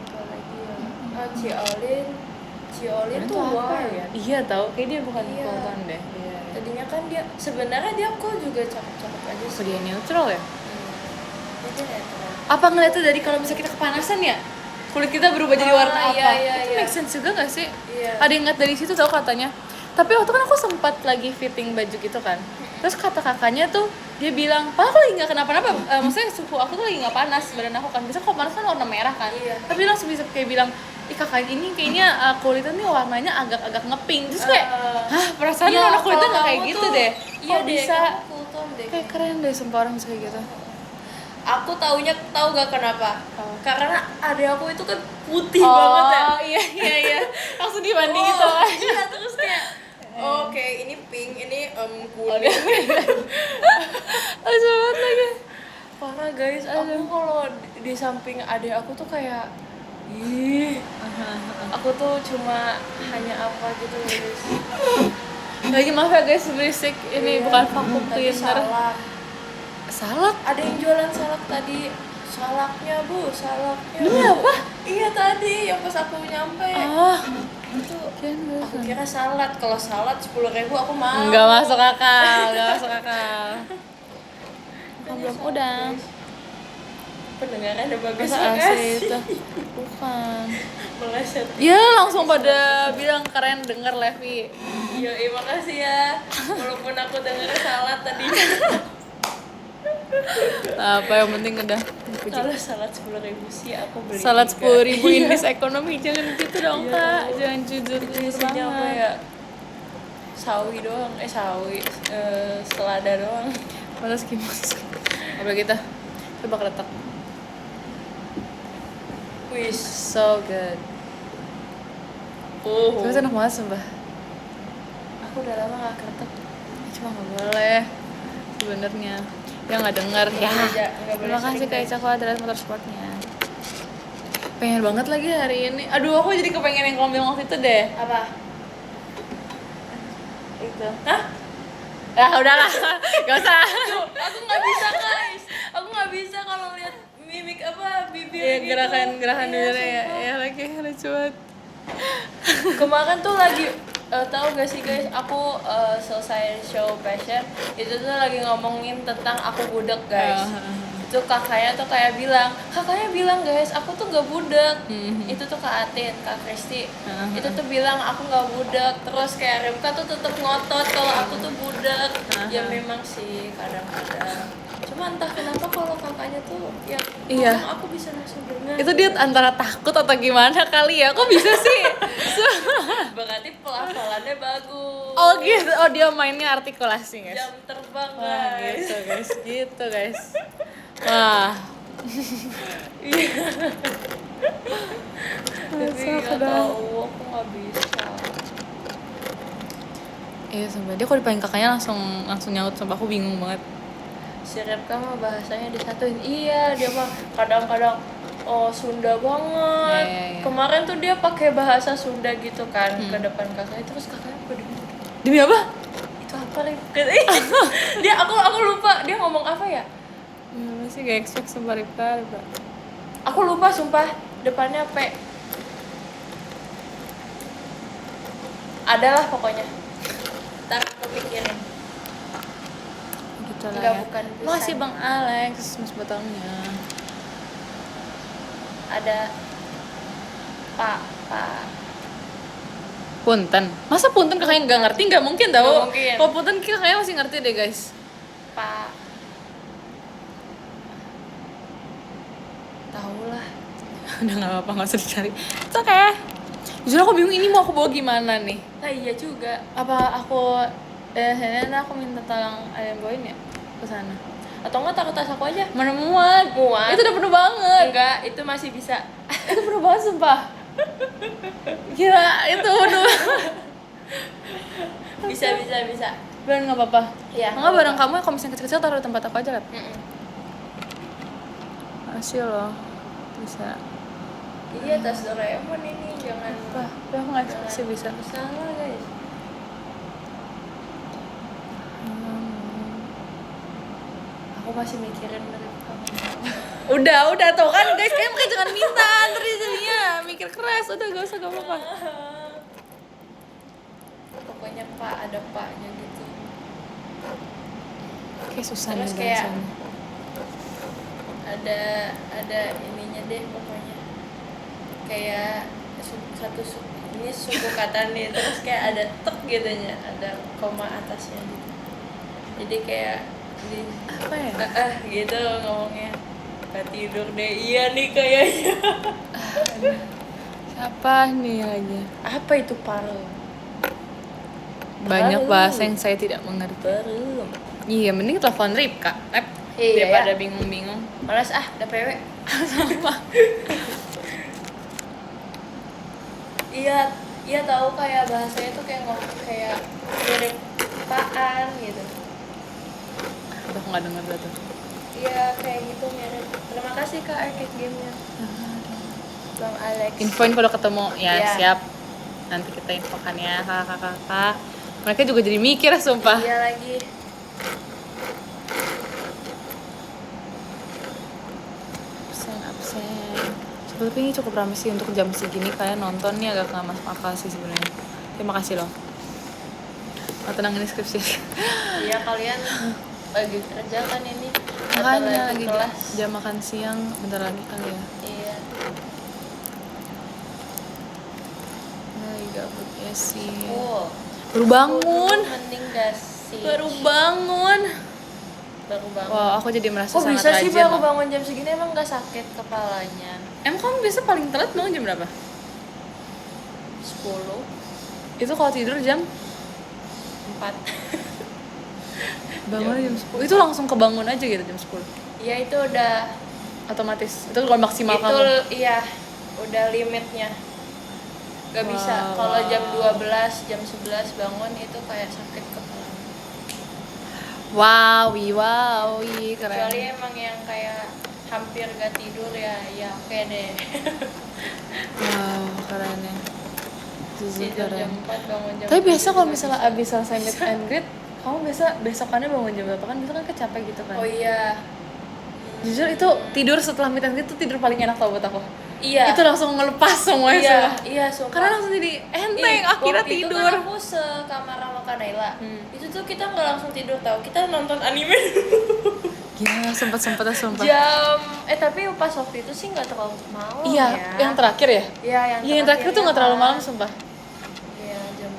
[SPEAKER 2] Apa lagi ya? Oh, Ciolin tuh
[SPEAKER 1] apa
[SPEAKER 2] warm.
[SPEAKER 1] ya? Iya tahu, kayak dia bukan
[SPEAKER 2] Iya.
[SPEAKER 1] cool tone deh. Iya.
[SPEAKER 2] Tadinya kan dia sebenarnya dia cool juga cakep-cakep aja
[SPEAKER 1] Apa
[SPEAKER 2] sih.
[SPEAKER 1] dia neutral ya?
[SPEAKER 2] Dia netral.
[SPEAKER 1] Apa ngeliatnya dari kalau misalnya kita kepanasan ya? Kulit kita berubah jadi
[SPEAKER 2] Ah,
[SPEAKER 1] warna apa?
[SPEAKER 2] iya,
[SPEAKER 1] Itu
[SPEAKER 2] iya.
[SPEAKER 1] make sense juga gak sih?
[SPEAKER 2] Iya.
[SPEAKER 1] Ada yang ingat dari situ tau katanya. Tapi waktu kan aku sempat lagi fitting baju gitu kan. Terus kata kakaknya tuh dia bilang, "Pak, aku lagi nggak kenapa-napa." Maksudnya suhu aku tuh lagi nggak panas badan aku kan. Biasa kalau panas kan warna merah kan.
[SPEAKER 2] Iya.
[SPEAKER 1] Tapi dia langsung bisa kayak bilang, "Ih kakak ini kayaknya kulitnya nih warnanya agak-agak ngepink." Terus kayak, "Hah, perasaan
[SPEAKER 2] Iya,
[SPEAKER 1] warna kulitnya
[SPEAKER 2] kalau
[SPEAKER 1] nggak kayak
[SPEAKER 2] kamu
[SPEAKER 1] gitu
[SPEAKER 2] tuh-
[SPEAKER 1] deh."
[SPEAKER 2] Iya
[SPEAKER 1] Kok
[SPEAKER 2] deh,
[SPEAKER 1] bisa?
[SPEAKER 2] kamu cool tone deh.
[SPEAKER 1] Kayak keren deh sumpah orang bisa kayak gitu.
[SPEAKER 2] Aku tahu gak kenapa?
[SPEAKER 1] Apa?
[SPEAKER 2] Karena adek aku itu kan putih banget ya.
[SPEAKER 1] iya. Langsung dibanding gitu.
[SPEAKER 2] Iya, terus kayak oke, ini pink, ini kuning.
[SPEAKER 1] Lucu banget lagi.
[SPEAKER 2] Parah guys, aku kalau di samping adek aku tuh kayak ih, aku tuh cuma hanya apa gitu guys.
[SPEAKER 1] Lagi maaf ya guys, berisik. Ini
[SPEAKER 2] Iya,
[SPEAKER 1] bukan vacuum
[SPEAKER 2] tadi
[SPEAKER 1] cleaner.
[SPEAKER 2] salak. Ada yang jualan salak tadi. Salaknya bu, salaknya.
[SPEAKER 1] Ini
[SPEAKER 2] Bu.
[SPEAKER 1] apa?
[SPEAKER 2] Iya tadi, yang pas aku nyampe. Itu aku kira salad. Kalau salad 10.000 aku mau.
[SPEAKER 1] Nggak masuk akal. Belum udang.
[SPEAKER 2] Pendengaran udah bagus
[SPEAKER 1] Masa
[SPEAKER 2] banget.
[SPEAKER 1] asli itu? Bukan.
[SPEAKER 2] Meleset.
[SPEAKER 1] Ya langsung pada bilang keren denger Levi.
[SPEAKER 2] Iya, makasih ya. Walaupun aku denger salad tadi.
[SPEAKER 1] Apa yang penting udah dipuji.
[SPEAKER 2] Kalau salad 10.000 sih aku beli.
[SPEAKER 1] Salat 10.000
[SPEAKER 2] Iya.
[SPEAKER 1] indis ekonomi jangan gitu dong
[SPEAKER 2] Iya,
[SPEAKER 1] kak,
[SPEAKER 2] dong.
[SPEAKER 1] jangan jujur
[SPEAKER 2] Isinya apa
[SPEAKER 1] banget.
[SPEAKER 2] ya? Sawi doang, selada doang.
[SPEAKER 1] Malas gimana? Apa kita? Coba keretak.
[SPEAKER 2] Wis.
[SPEAKER 1] So good. Itu enak banget sumpah.
[SPEAKER 2] Aku udah lama gak keretek.
[SPEAKER 1] Cuma nggak boleh sebenarnya. Yang nggak denger ya. Terima kasih Kak Ica Kuadrat motorsportnya. Pengen banget lagi hari ini. Aduh aku jadi kepengen yang kamu bilang waktu itu deh.
[SPEAKER 2] Apa?
[SPEAKER 1] Itu. Hah? Ya udahlah, gak usah.
[SPEAKER 2] Aku nggak bisa guys. Aku nggak bisa kalau lihat mimik apa bibir
[SPEAKER 1] Iya
[SPEAKER 2] gitu.
[SPEAKER 1] gerakan
[SPEAKER 2] Iya,
[SPEAKER 1] dulu ya.
[SPEAKER 2] sumpah.
[SPEAKER 1] Ya lagi lucu banget.
[SPEAKER 2] Kemarin tuh lagi tahu gak sih guys, aku selesai show passion itu tuh lagi ngomongin tentang aku budak guys. Itu itu kakaknya bilang guys aku tuh nggak budak. Itu tuh Kak Atin, Kak Kristi itu tuh bilang aku nggak budak. Terus kayak Remka tuh tetap ngotot kalau aku tuh budak. Ya memang sih kadang-kadang, cuma entah kenapa kalau kakaknya tuh ya
[SPEAKER 1] Iya.
[SPEAKER 2] ngomong aku bisa langsung dengar.
[SPEAKER 1] Itu dia antara takut atau gimana kali ya, kok bisa sih?
[SPEAKER 2] Berarti pelafalannya bagus.
[SPEAKER 1] Oh gitu, oh dia mainnya artikulasi guys.
[SPEAKER 2] Jam terbang
[SPEAKER 1] Wah
[SPEAKER 2] guys.
[SPEAKER 1] gitu guys. Wah.
[SPEAKER 2] Tapi nggak tahu, aku nggak bisa.
[SPEAKER 1] Iya sumpah, dia kalau dipanggil kakaknya langsung nyaut, sumpah aku bingung banget.
[SPEAKER 2] Si Repka mah bahasanya disatuin. Iya, dia mah kadang-kadang Sunda banget.
[SPEAKER 1] Iya.
[SPEAKER 2] Kemarin tuh dia pakai bahasa Sunda gitu kan ke depan kakaknya, terus kakaknya pada bingung.
[SPEAKER 1] Demi apa?
[SPEAKER 2] Itu apa Rep? Dia aku lupa dia ngomong apa ya?
[SPEAKER 1] Gimana sih, gak expect sumpah Ripka.
[SPEAKER 2] Aku lupa sumpah, depannya P. Adalah pokoknya. Ntar aku pikirin.
[SPEAKER 1] Gitu lah
[SPEAKER 2] Enggak,
[SPEAKER 1] ya.
[SPEAKER 2] bukan pisan.
[SPEAKER 1] Makasih Bang Alex, mas botolnya.
[SPEAKER 2] Ada Pak.
[SPEAKER 1] Punten. Masa punten kakaknya nggak ngerti? Nggak mungkin tau.
[SPEAKER 2] Nggak mungkin.
[SPEAKER 1] Kalau punten kakaknya masih ngerti deh guys.
[SPEAKER 2] Pak. Tahu lah.
[SPEAKER 1] Udah nggak apa-apa, nggak usah dicari. It's okay. Jujur aku bingung ini mau aku bawa gimana nih.
[SPEAKER 2] Nah iya juga.
[SPEAKER 1] Apa aku aku minta tolong ayam bawain ya ke sana.
[SPEAKER 2] Atau enggak taruh tas aku aja?
[SPEAKER 1] Mana muat?
[SPEAKER 2] Muat.
[SPEAKER 1] Itu udah penuh banget.
[SPEAKER 2] Enggak, itu masih bisa.
[SPEAKER 1] Itu penuh banget sumpah. Gila, itu penuh.
[SPEAKER 2] Bisa.
[SPEAKER 1] Biar nggak apa-apa.
[SPEAKER 2] Iya.
[SPEAKER 1] Enggak, barang kamu kalau misalnya kecil-kecil taruh di tempat aku aja lah. Masih loh. Bisa.
[SPEAKER 2] Iya, tas Doraemon ini jangan.
[SPEAKER 1] Wah, aku nggak sih bisa.
[SPEAKER 2] Salah guys. Aku masih mikirin mereka.
[SPEAKER 1] Udah tuh kan guys, kayaknya makanya jangan minta ntar jadinya mikir keras. Udah gak usah, gak apa-apa.
[SPEAKER 2] Pokoknya Pak, ada Paknya gitu.
[SPEAKER 1] Kayak susah
[SPEAKER 2] Terus
[SPEAKER 1] nih
[SPEAKER 2] kayak
[SPEAKER 1] bahasanya.
[SPEAKER 2] ada ininya deh pokoknya. Kayak ini suku kata nih, terus kayak ada tek gitunya, ada koma atasnya gitu. Jadi kayak
[SPEAKER 1] Apa ya?
[SPEAKER 2] gitu ngomongnya. Gak tidur deh, iya nih kayaknya.
[SPEAKER 1] Siapa nih aja?
[SPEAKER 2] Apa itu paru?
[SPEAKER 1] Banyak
[SPEAKER 2] Baru.
[SPEAKER 1] bahasa yang saya tidak mengerti.
[SPEAKER 2] Belum.
[SPEAKER 1] Iya, mending telepon Ripka.
[SPEAKER 2] Iya,
[SPEAKER 1] Daripada
[SPEAKER 2] ya.
[SPEAKER 1] bingung-bingung.
[SPEAKER 2] Malas udah PW. Iya tahu, kayak bahasanya tuh kayak ngomong kayak mirip apaan gitu.
[SPEAKER 1] Udah aku nggak denger tuh.
[SPEAKER 2] Iya kayak gitu mirip. Terima kasih Kak arcade game-nya. Bang Alex.
[SPEAKER 1] Infoin kalau ketemu ya,
[SPEAKER 2] Iya.
[SPEAKER 1] siap. Nanti kita infokan ya kakak-kakak. Mereka juga jadi mikir sumpah.
[SPEAKER 2] Iya lagi.
[SPEAKER 1] Absen. Tapi ini cukup ramai sih untuk jam segini, kayak nonton nih agak nggak masuk akal sih sebenarnya. Terima kasih loh. Tenang, ini skripsi.
[SPEAKER 2] Iya kalian lagi kerja kan ini? Atau
[SPEAKER 1] Makanya lagi
[SPEAKER 2] kelas?
[SPEAKER 1] jam makan siang bentar lagi kali ya.
[SPEAKER 2] Iya.
[SPEAKER 1] Lagi gabut ya sih.
[SPEAKER 2] Oh.
[SPEAKER 1] Baru bangun.
[SPEAKER 2] Mending gak sih?
[SPEAKER 1] Baru bangun. Wah, aku jadi merasa
[SPEAKER 2] Kok
[SPEAKER 1] sangat
[SPEAKER 2] bisa sih
[SPEAKER 1] rajin
[SPEAKER 2] baru
[SPEAKER 1] loh.
[SPEAKER 2] bangun jam segini, emang gak sakit kepalanya?
[SPEAKER 1] Emang kamu biasa paling telat bangun jam berapa?
[SPEAKER 2] 10,
[SPEAKER 1] Itu kalau tidur jam
[SPEAKER 2] 4.
[SPEAKER 1] bangun jam 10. Itu langsung kebangun aja gitu jam 10.
[SPEAKER 2] Iya itu udah
[SPEAKER 1] Otomatis. Itu kalau maksimal
[SPEAKER 2] itu
[SPEAKER 1] kamu.
[SPEAKER 2] iya udah limitnya. Gak bisa kalau jam 12, jam 11 bangun itu kayak sakit kepala.
[SPEAKER 1] Wowi, keren.
[SPEAKER 2] Kecuali emang yang kayak hampir gak tidur ya oke deh.
[SPEAKER 1] Wow, keren ya. Jujur
[SPEAKER 2] Tidur jam
[SPEAKER 1] keren.
[SPEAKER 2] 4 bangun jam
[SPEAKER 1] Tapi biasa
[SPEAKER 2] 7
[SPEAKER 1] kalau
[SPEAKER 2] juga
[SPEAKER 1] misalnya
[SPEAKER 2] bisa.
[SPEAKER 1] abis selesai meet and greet, kamu biasa besokannya bangun jam berapa kan? Itu kan capek gitu kan.
[SPEAKER 2] Oh iya.
[SPEAKER 1] Jujur itu tidur setelah meet and greet itu tidur paling enak tau buat aku.
[SPEAKER 2] Iya.
[SPEAKER 1] Itu langsung ngelepas semuanya
[SPEAKER 2] Iya,
[SPEAKER 1] semua.
[SPEAKER 2] iya sumpah.
[SPEAKER 1] Karena langsung jadi enteng, akhirnya
[SPEAKER 2] waktu
[SPEAKER 1] tidur.
[SPEAKER 2] Itu kan aku sekamar sama Kak Naila. Itu tuh kita nggak langsung tidur tau, kita nonton anime.
[SPEAKER 1] Iya, sempet sumpah.
[SPEAKER 2] Tapi pas waktu itu sih nggak terlalu malam
[SPEAKER 1] Iya,
[SPEAKER 2] ya.
[SPEAKER 1] yang terakhir ya?
[SPEAKER 2] Iya,
[SPEAKER 1] Yang terakhir tuh nggak terlalu malam sumpah.
[SPEAKER 2] Iya, jam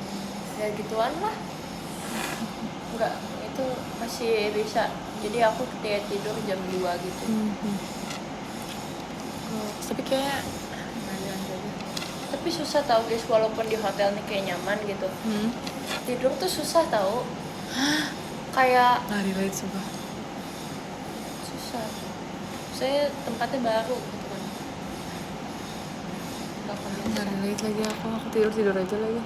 [SPEAKER 2] ya gituan lah. Nggak, itu masih bisa. Jadi aku tidur jam 2 gitu.
[SPEAKER 1] Tapi kayak
[SPEAKER 2] Tapi susah tau guys, walaupun di hotel nih kayak nyaman gitu. Tidur tuh susah tau. Kayak
[SPEAKER 1] nggak relate sumpah.
[SPEAKER 2] susah. Saya tempatnya baru gitu kan. Nggak kebiasaan.
[SPEAKER 1] Nggak relate lagi aku tidur aja lagi.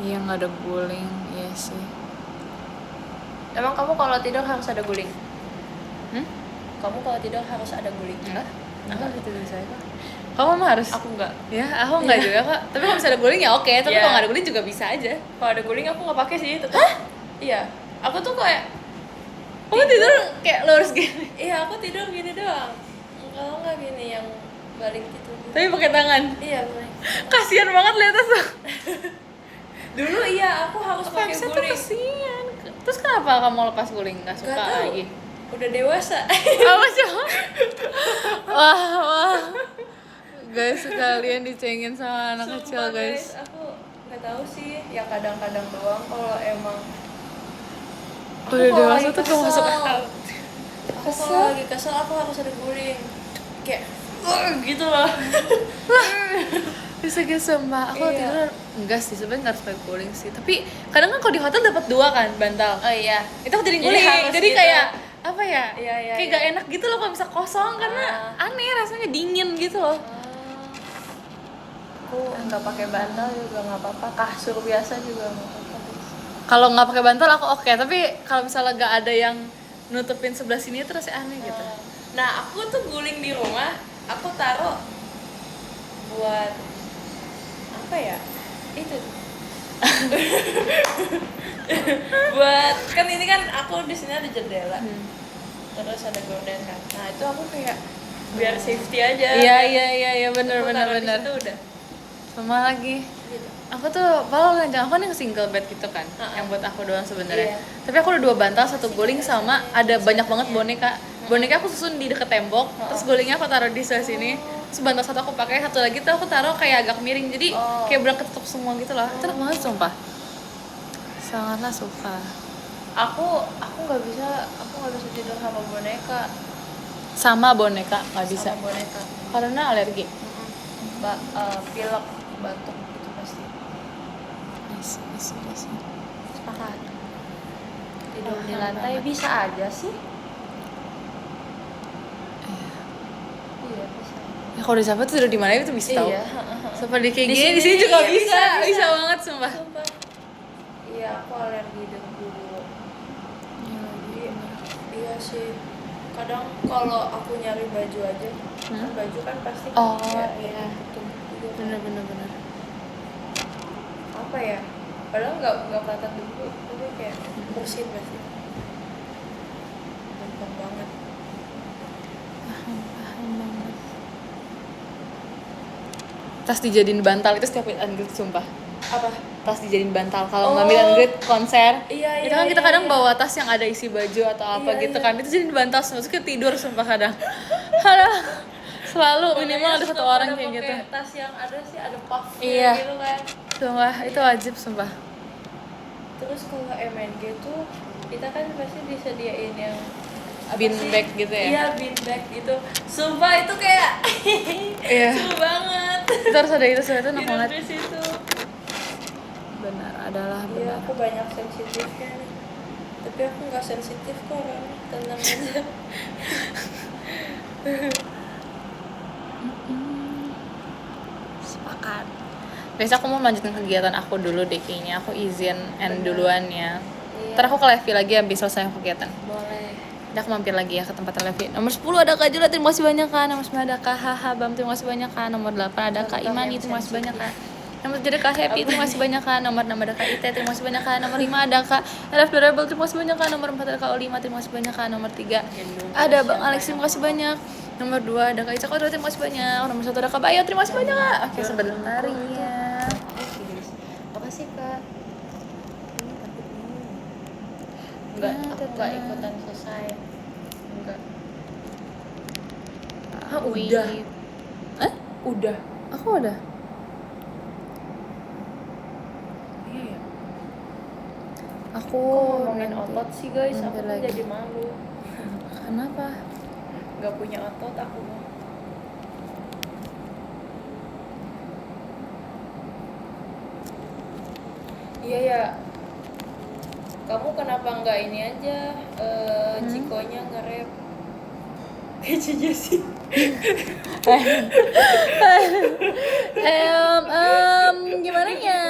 [SPEAKER 1] Iya, nggak ada guling, iya sih.
[SPEAKER 2] Emang kamu kalau tidur harus ada guling?
[SPEAKER 1] Hmm?
[SPEAKER 2] Kamu kalau tidur harus ada guling?
[SPEAKER 1] Enggak, aku bisa tidur saya kok. Kamu mah harus?
[SPEAKER 2] Aku enggak.
[SPEAKER 1] Ya, aku enggak juga kok. Tapi kalau bisa ada guling ya oke, tapi
[SPEAKER 2] Iya.
[SPEAKER 1] kalau nggak ada guling juga bisa aja.
[SPEAKER 2] Kalau ada guling aku nggak pakai sih tetap. Iya. Aku tuh kayak
[SPEAKER 1] Kamu tidur kayak lurus gini.
[SPEAKER 2] iya aku tidur gini doang. Kalau nggak gini yang balik gitu.
[SPEAKER 1] Tapi pakai tangan.
[SPEAKER 2] Iya balik.
[SPEAKER 1] Kasian banget lihat tuh.
[SPEAKER 2] Dulu iya aku harus pakai
[SPEAKER 1] Bisa tuh
[SPEAKER 2] guling.
[SPEAKER 1] kasian. Terus kenapa kamu lepas guling? Nggak suka
[SPEAKER 2] Nggak tahu.
[SPEAKER 1] lagi?
[SPEAKER 2] Udah dewasa.
[SPEAKER 1] Apa sih? Wah. Guys, kalian dicengin sama anak kecil
[SPEAKER 2] Sumpah,
[SPEAKER 1] guys.
[SPEAKER 2] Aku nggak tahu sih. Ya kadang-kadang doang kalau emang.
[SPEAKER 1] Udah
[SPEAKER 2] kalau
[SPEAKER 1] dewasa
[SPEAKER 2] lagi
[SPEAKER 1] tuh
[SPEAKER 2] kesel,
[SPEAKER 1] masuk
[SPEAKER 2] Aku kalau lagi kesel aku harus ada guling. Kayak gitu loh.
[SPEAKER 1] Bisa guys, sumpah. Aku
[SPEAKER 2] Iya.
[SPEAKER 1] tidur enggak sih, sebenarnya nggak harus pakai guling sih. Tapi kadang kan kalau di hotel dapat 2 kan bantal.
[SPEAKER 2] Oh iya.
[SPEAKER 1] Itu aku jadi
[SPEAKER 2] Jadi
[SPEAKER 1] guling.
[SPEAKER 2] harus
[SPEAKER 1] Jadi
[SPEAKER 2] gitu.
[SPEAKER 1] kayak apa ya?
[SPEAKER 2] Iya, iya,
[SPEAKER 1] kayak
[SPEAKER 2] iya.
[SPEAKER 1] gak enak gitu loh kalau bisa kosong karena aneh rasanya dingin gitu loh.
[SPEAKER 2] Aku nggak pakai bantal juga nggak apa-apa. Kasur biasa juga nggak apa-apa.
[SPEAKER 1] Kalau nggak pakai bantal aku oke, tapi kalau misalnya gak ada yang nutupin sebelah sini terus aneh gitu.
[SPEAKER 2] Nah aku tuh guling di rumah. Aku taruh buat apa ya? Itu. Buat kan ini kan aku di sini ada jendela. Terus ada gorden kan. Nah itu aku kayak biar safety aja.
[SPEAKER 1] Iya bener.
[SPEAKER 2] Aku taruh di situ udah.
[SPEAKER 1] Sama lagi.
[SPEAKER 2] Gitu.
[SPEAKER 1] Aku tuh kalau ranjang aku nih single bed gitu kan, yang buat aku doang sebenarnya. Tapi aku udah 2 bantal, 1 guling sama ada banyak banget boneka. Boneka aku susun di deket tembok, terus gulingnya aku taruh di sebelah sini. Terus bantal 1 aku pakai, 1 lagi tuh aku taruh kayak agak miring, jadi kayak bener ketutup semua gitu loh. Itu enak banget sumpah. Sangatlah suka.
[SPEAKER 2] Aku nggak bisa tidur sama boneka.
[SPEAKER 1] Sama boneka nggak bisa,
[SPEAKER 2] Sama boneka.
[SPEAKER 1] karena alergi.
[SPEAKER 2] Pilek, batuk gitu pasti.
[SPEAKER 1] Isi.
[SPEAKER 2] Sepakat. Tidur di lantai bisa aja sih. Iya bisa.
[SPEAKER 1] Ya kalau di Jawa tuh tidur di mana itu bisa tahu.
[SPEAKER 2] Iya.
[SPEAKER 1] Seperti kayak
[SPEAKER 2] Di
[SPEAKER 1] gini, di
[SPEAKER 2] sini
[SPEAKER 1] sini juga
[SPEAKER 2] iya,
[SPEAKER 1] bisa
[SPEAKER 2] bisa.
[SPEAKER 1] banget sumpah.
[SPEAKER 2] Sumpah. Iya aku alergi debu. Iya sih. Kadang kalau aku nyari baju aja, kan baju kan pasti
[SPEAKER 1] Oh,
[SPEAKER 2] kayak
[SPEAKER 1] iya.
[SPEAKER 2] tutup juga.
[SPEAKER 1] Bener.
[SPEAKER 2] Apa ya? Padahal nggak kelihatan debu, tapi kayak bersin pasti. Gampang banget.
[SPEAKER 1] Paham banget. Tas dijadiin bantal itu setiap Ungrid sumpah.
[SPEAKER 2] Apa?
[SPEAKER 1] Tas dijadiin bantal kalau ngambil Ungrid konser.
[SPEAKER 2] Iya,
[SPEAKER 1] itu kan kita
[SPEAKER 2] iya,
[SPEAKER 1] kadang
[SPEAKER 2] iya.
[SPEAKER 1] bawa tas yang ada isi baju atau apa
[SPEAKER 2] Iya,
[SPEAKER 1] gitu
[SPEAKER 2] iya.
[SPEAKER 1] kan. Itu jadiin bantal semua, terus kita tidur sumpah kadang. Selalu minimal ada 1 orang kayak gitu.
[SPEAKER 2] Tas yang ada sih ada puff
[SPEAKER 1] Iya.
[SPEAKER 2] gitu kan.
[SPEAKER 1] Sumpah, itu wajib sumpah.
[SPEAKER 2] Terus kalau MNG tuh kita kan pasti disediain yang apa
[SPEAKER 1] Bean
[SPEAKER 2] sih?
[SPEAKER 1] bag gitu ya?
[SPEAKER 2] Iya, bean bag gitu. Sumpah itu kayak
[SPEAKER 1] Iya.
[SPEAKER 2] seru banget.
[SPEAKER 1] Itu harus ada itu enak
[SPEAKER 2] Tidur
[SPEAKER 1] banget.
[SPEAKER 2] di situ.
[SPEAKER 1] Benar, adalah
[SPEAKER 2] Iya,
[SPEAKER 1] benar.
[SPEAKER 2] aku banyak sensitifnya nih. Tapi aku nggak sensitif kok orangnya, tenang aja.
[SPEAKER 1] Sepakat. Besok aku mau lanjutin kegiatan aku dulu deh kayaknya. Aku izin end duluan ya.
[SPEAKER 2] Iya.
[SPEAKER 1] Ntar aku ke Levi lagi habis selesai kegiatan.
[SPEAKER 2] Boleh.
[SPEAKER 1] Udah aku mampir lagi ya ke tempat Levi. Nomor 10 ada Kak Jula, terima kasih banyak Kak. Nomor 9 ada Kak Haha Bam, terima kasih banyak Kak. Nomor 8 ada Kak Imani, terima kasih banyak Kak. Nomor 7 ada Kak Happy, terima kasih banyak Kak. Nomor 6 ada Kak Ite, terima kasih banyak Kak. Nomor 5 ada Kak Elef Durable, terima kasih banyak Kak. Nomor 4 ada Kak Olima, terima kasih banyak Kak. Nomor 3 ada Bang Alex, terima kasih banyak. Nomor 2 ada Kak Ica Kodro, terima kasih banyak. Nomor 1 ada Kak Bayo, terima kasih banyak Kak. Oke, sebentar ya.
[SPEAKER 2] Makasih Kak. nggak ikutan selesai. Enggak.
[SPEAKER 1] Udah.
[SPEAKER 2] Udah.
[SPEAKER 1] Aku udah.
[SPEAKER 2] Iya ya.
[SPEAKER 1] Aku
[SPEAKER 2] Ngomongin
[SPEAKER 1] nanti-
[SPEAKER 2] otot sih guys,
[SPEAKER 1] nanti
[SPEAKER 2] aku tuh
[SPEAKER 1] lagi.
[SPEAKER 2] jadi malu.
[SPEAKER 1] Kenapa?
[SPEAKER 2] Nggak punya otot aku mah. Iya ya. Kamu kenapa nggak ini aja Cikonya nge-rap kayak Jessie?
[SPEAKER 1] Gimana ya?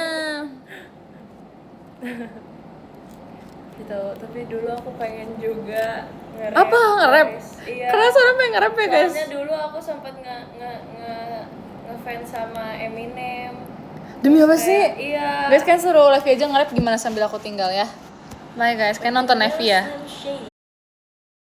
[SPEAKER 2] Gitu. Tapi dulu aku pengen juga nge-rap.
[SPEAKER 1] Apa nge-rap?
[SPEAKER 2] guys. Iya.
[SPEAKER 1] Karena seorang pengen nge-rap ya guys.
[SPEAKER 2] Soalnya dulu aku sempat ngefans sama Eminem.
[SPEAKER 1] Demi apa sih?
[SPEAKER 2] Iya.
[SPEAKER 1] Guys kan suruh live aja nge-rap gimana sambil aku tinggal ya. Bye guys, kalian nonton Nevi ya.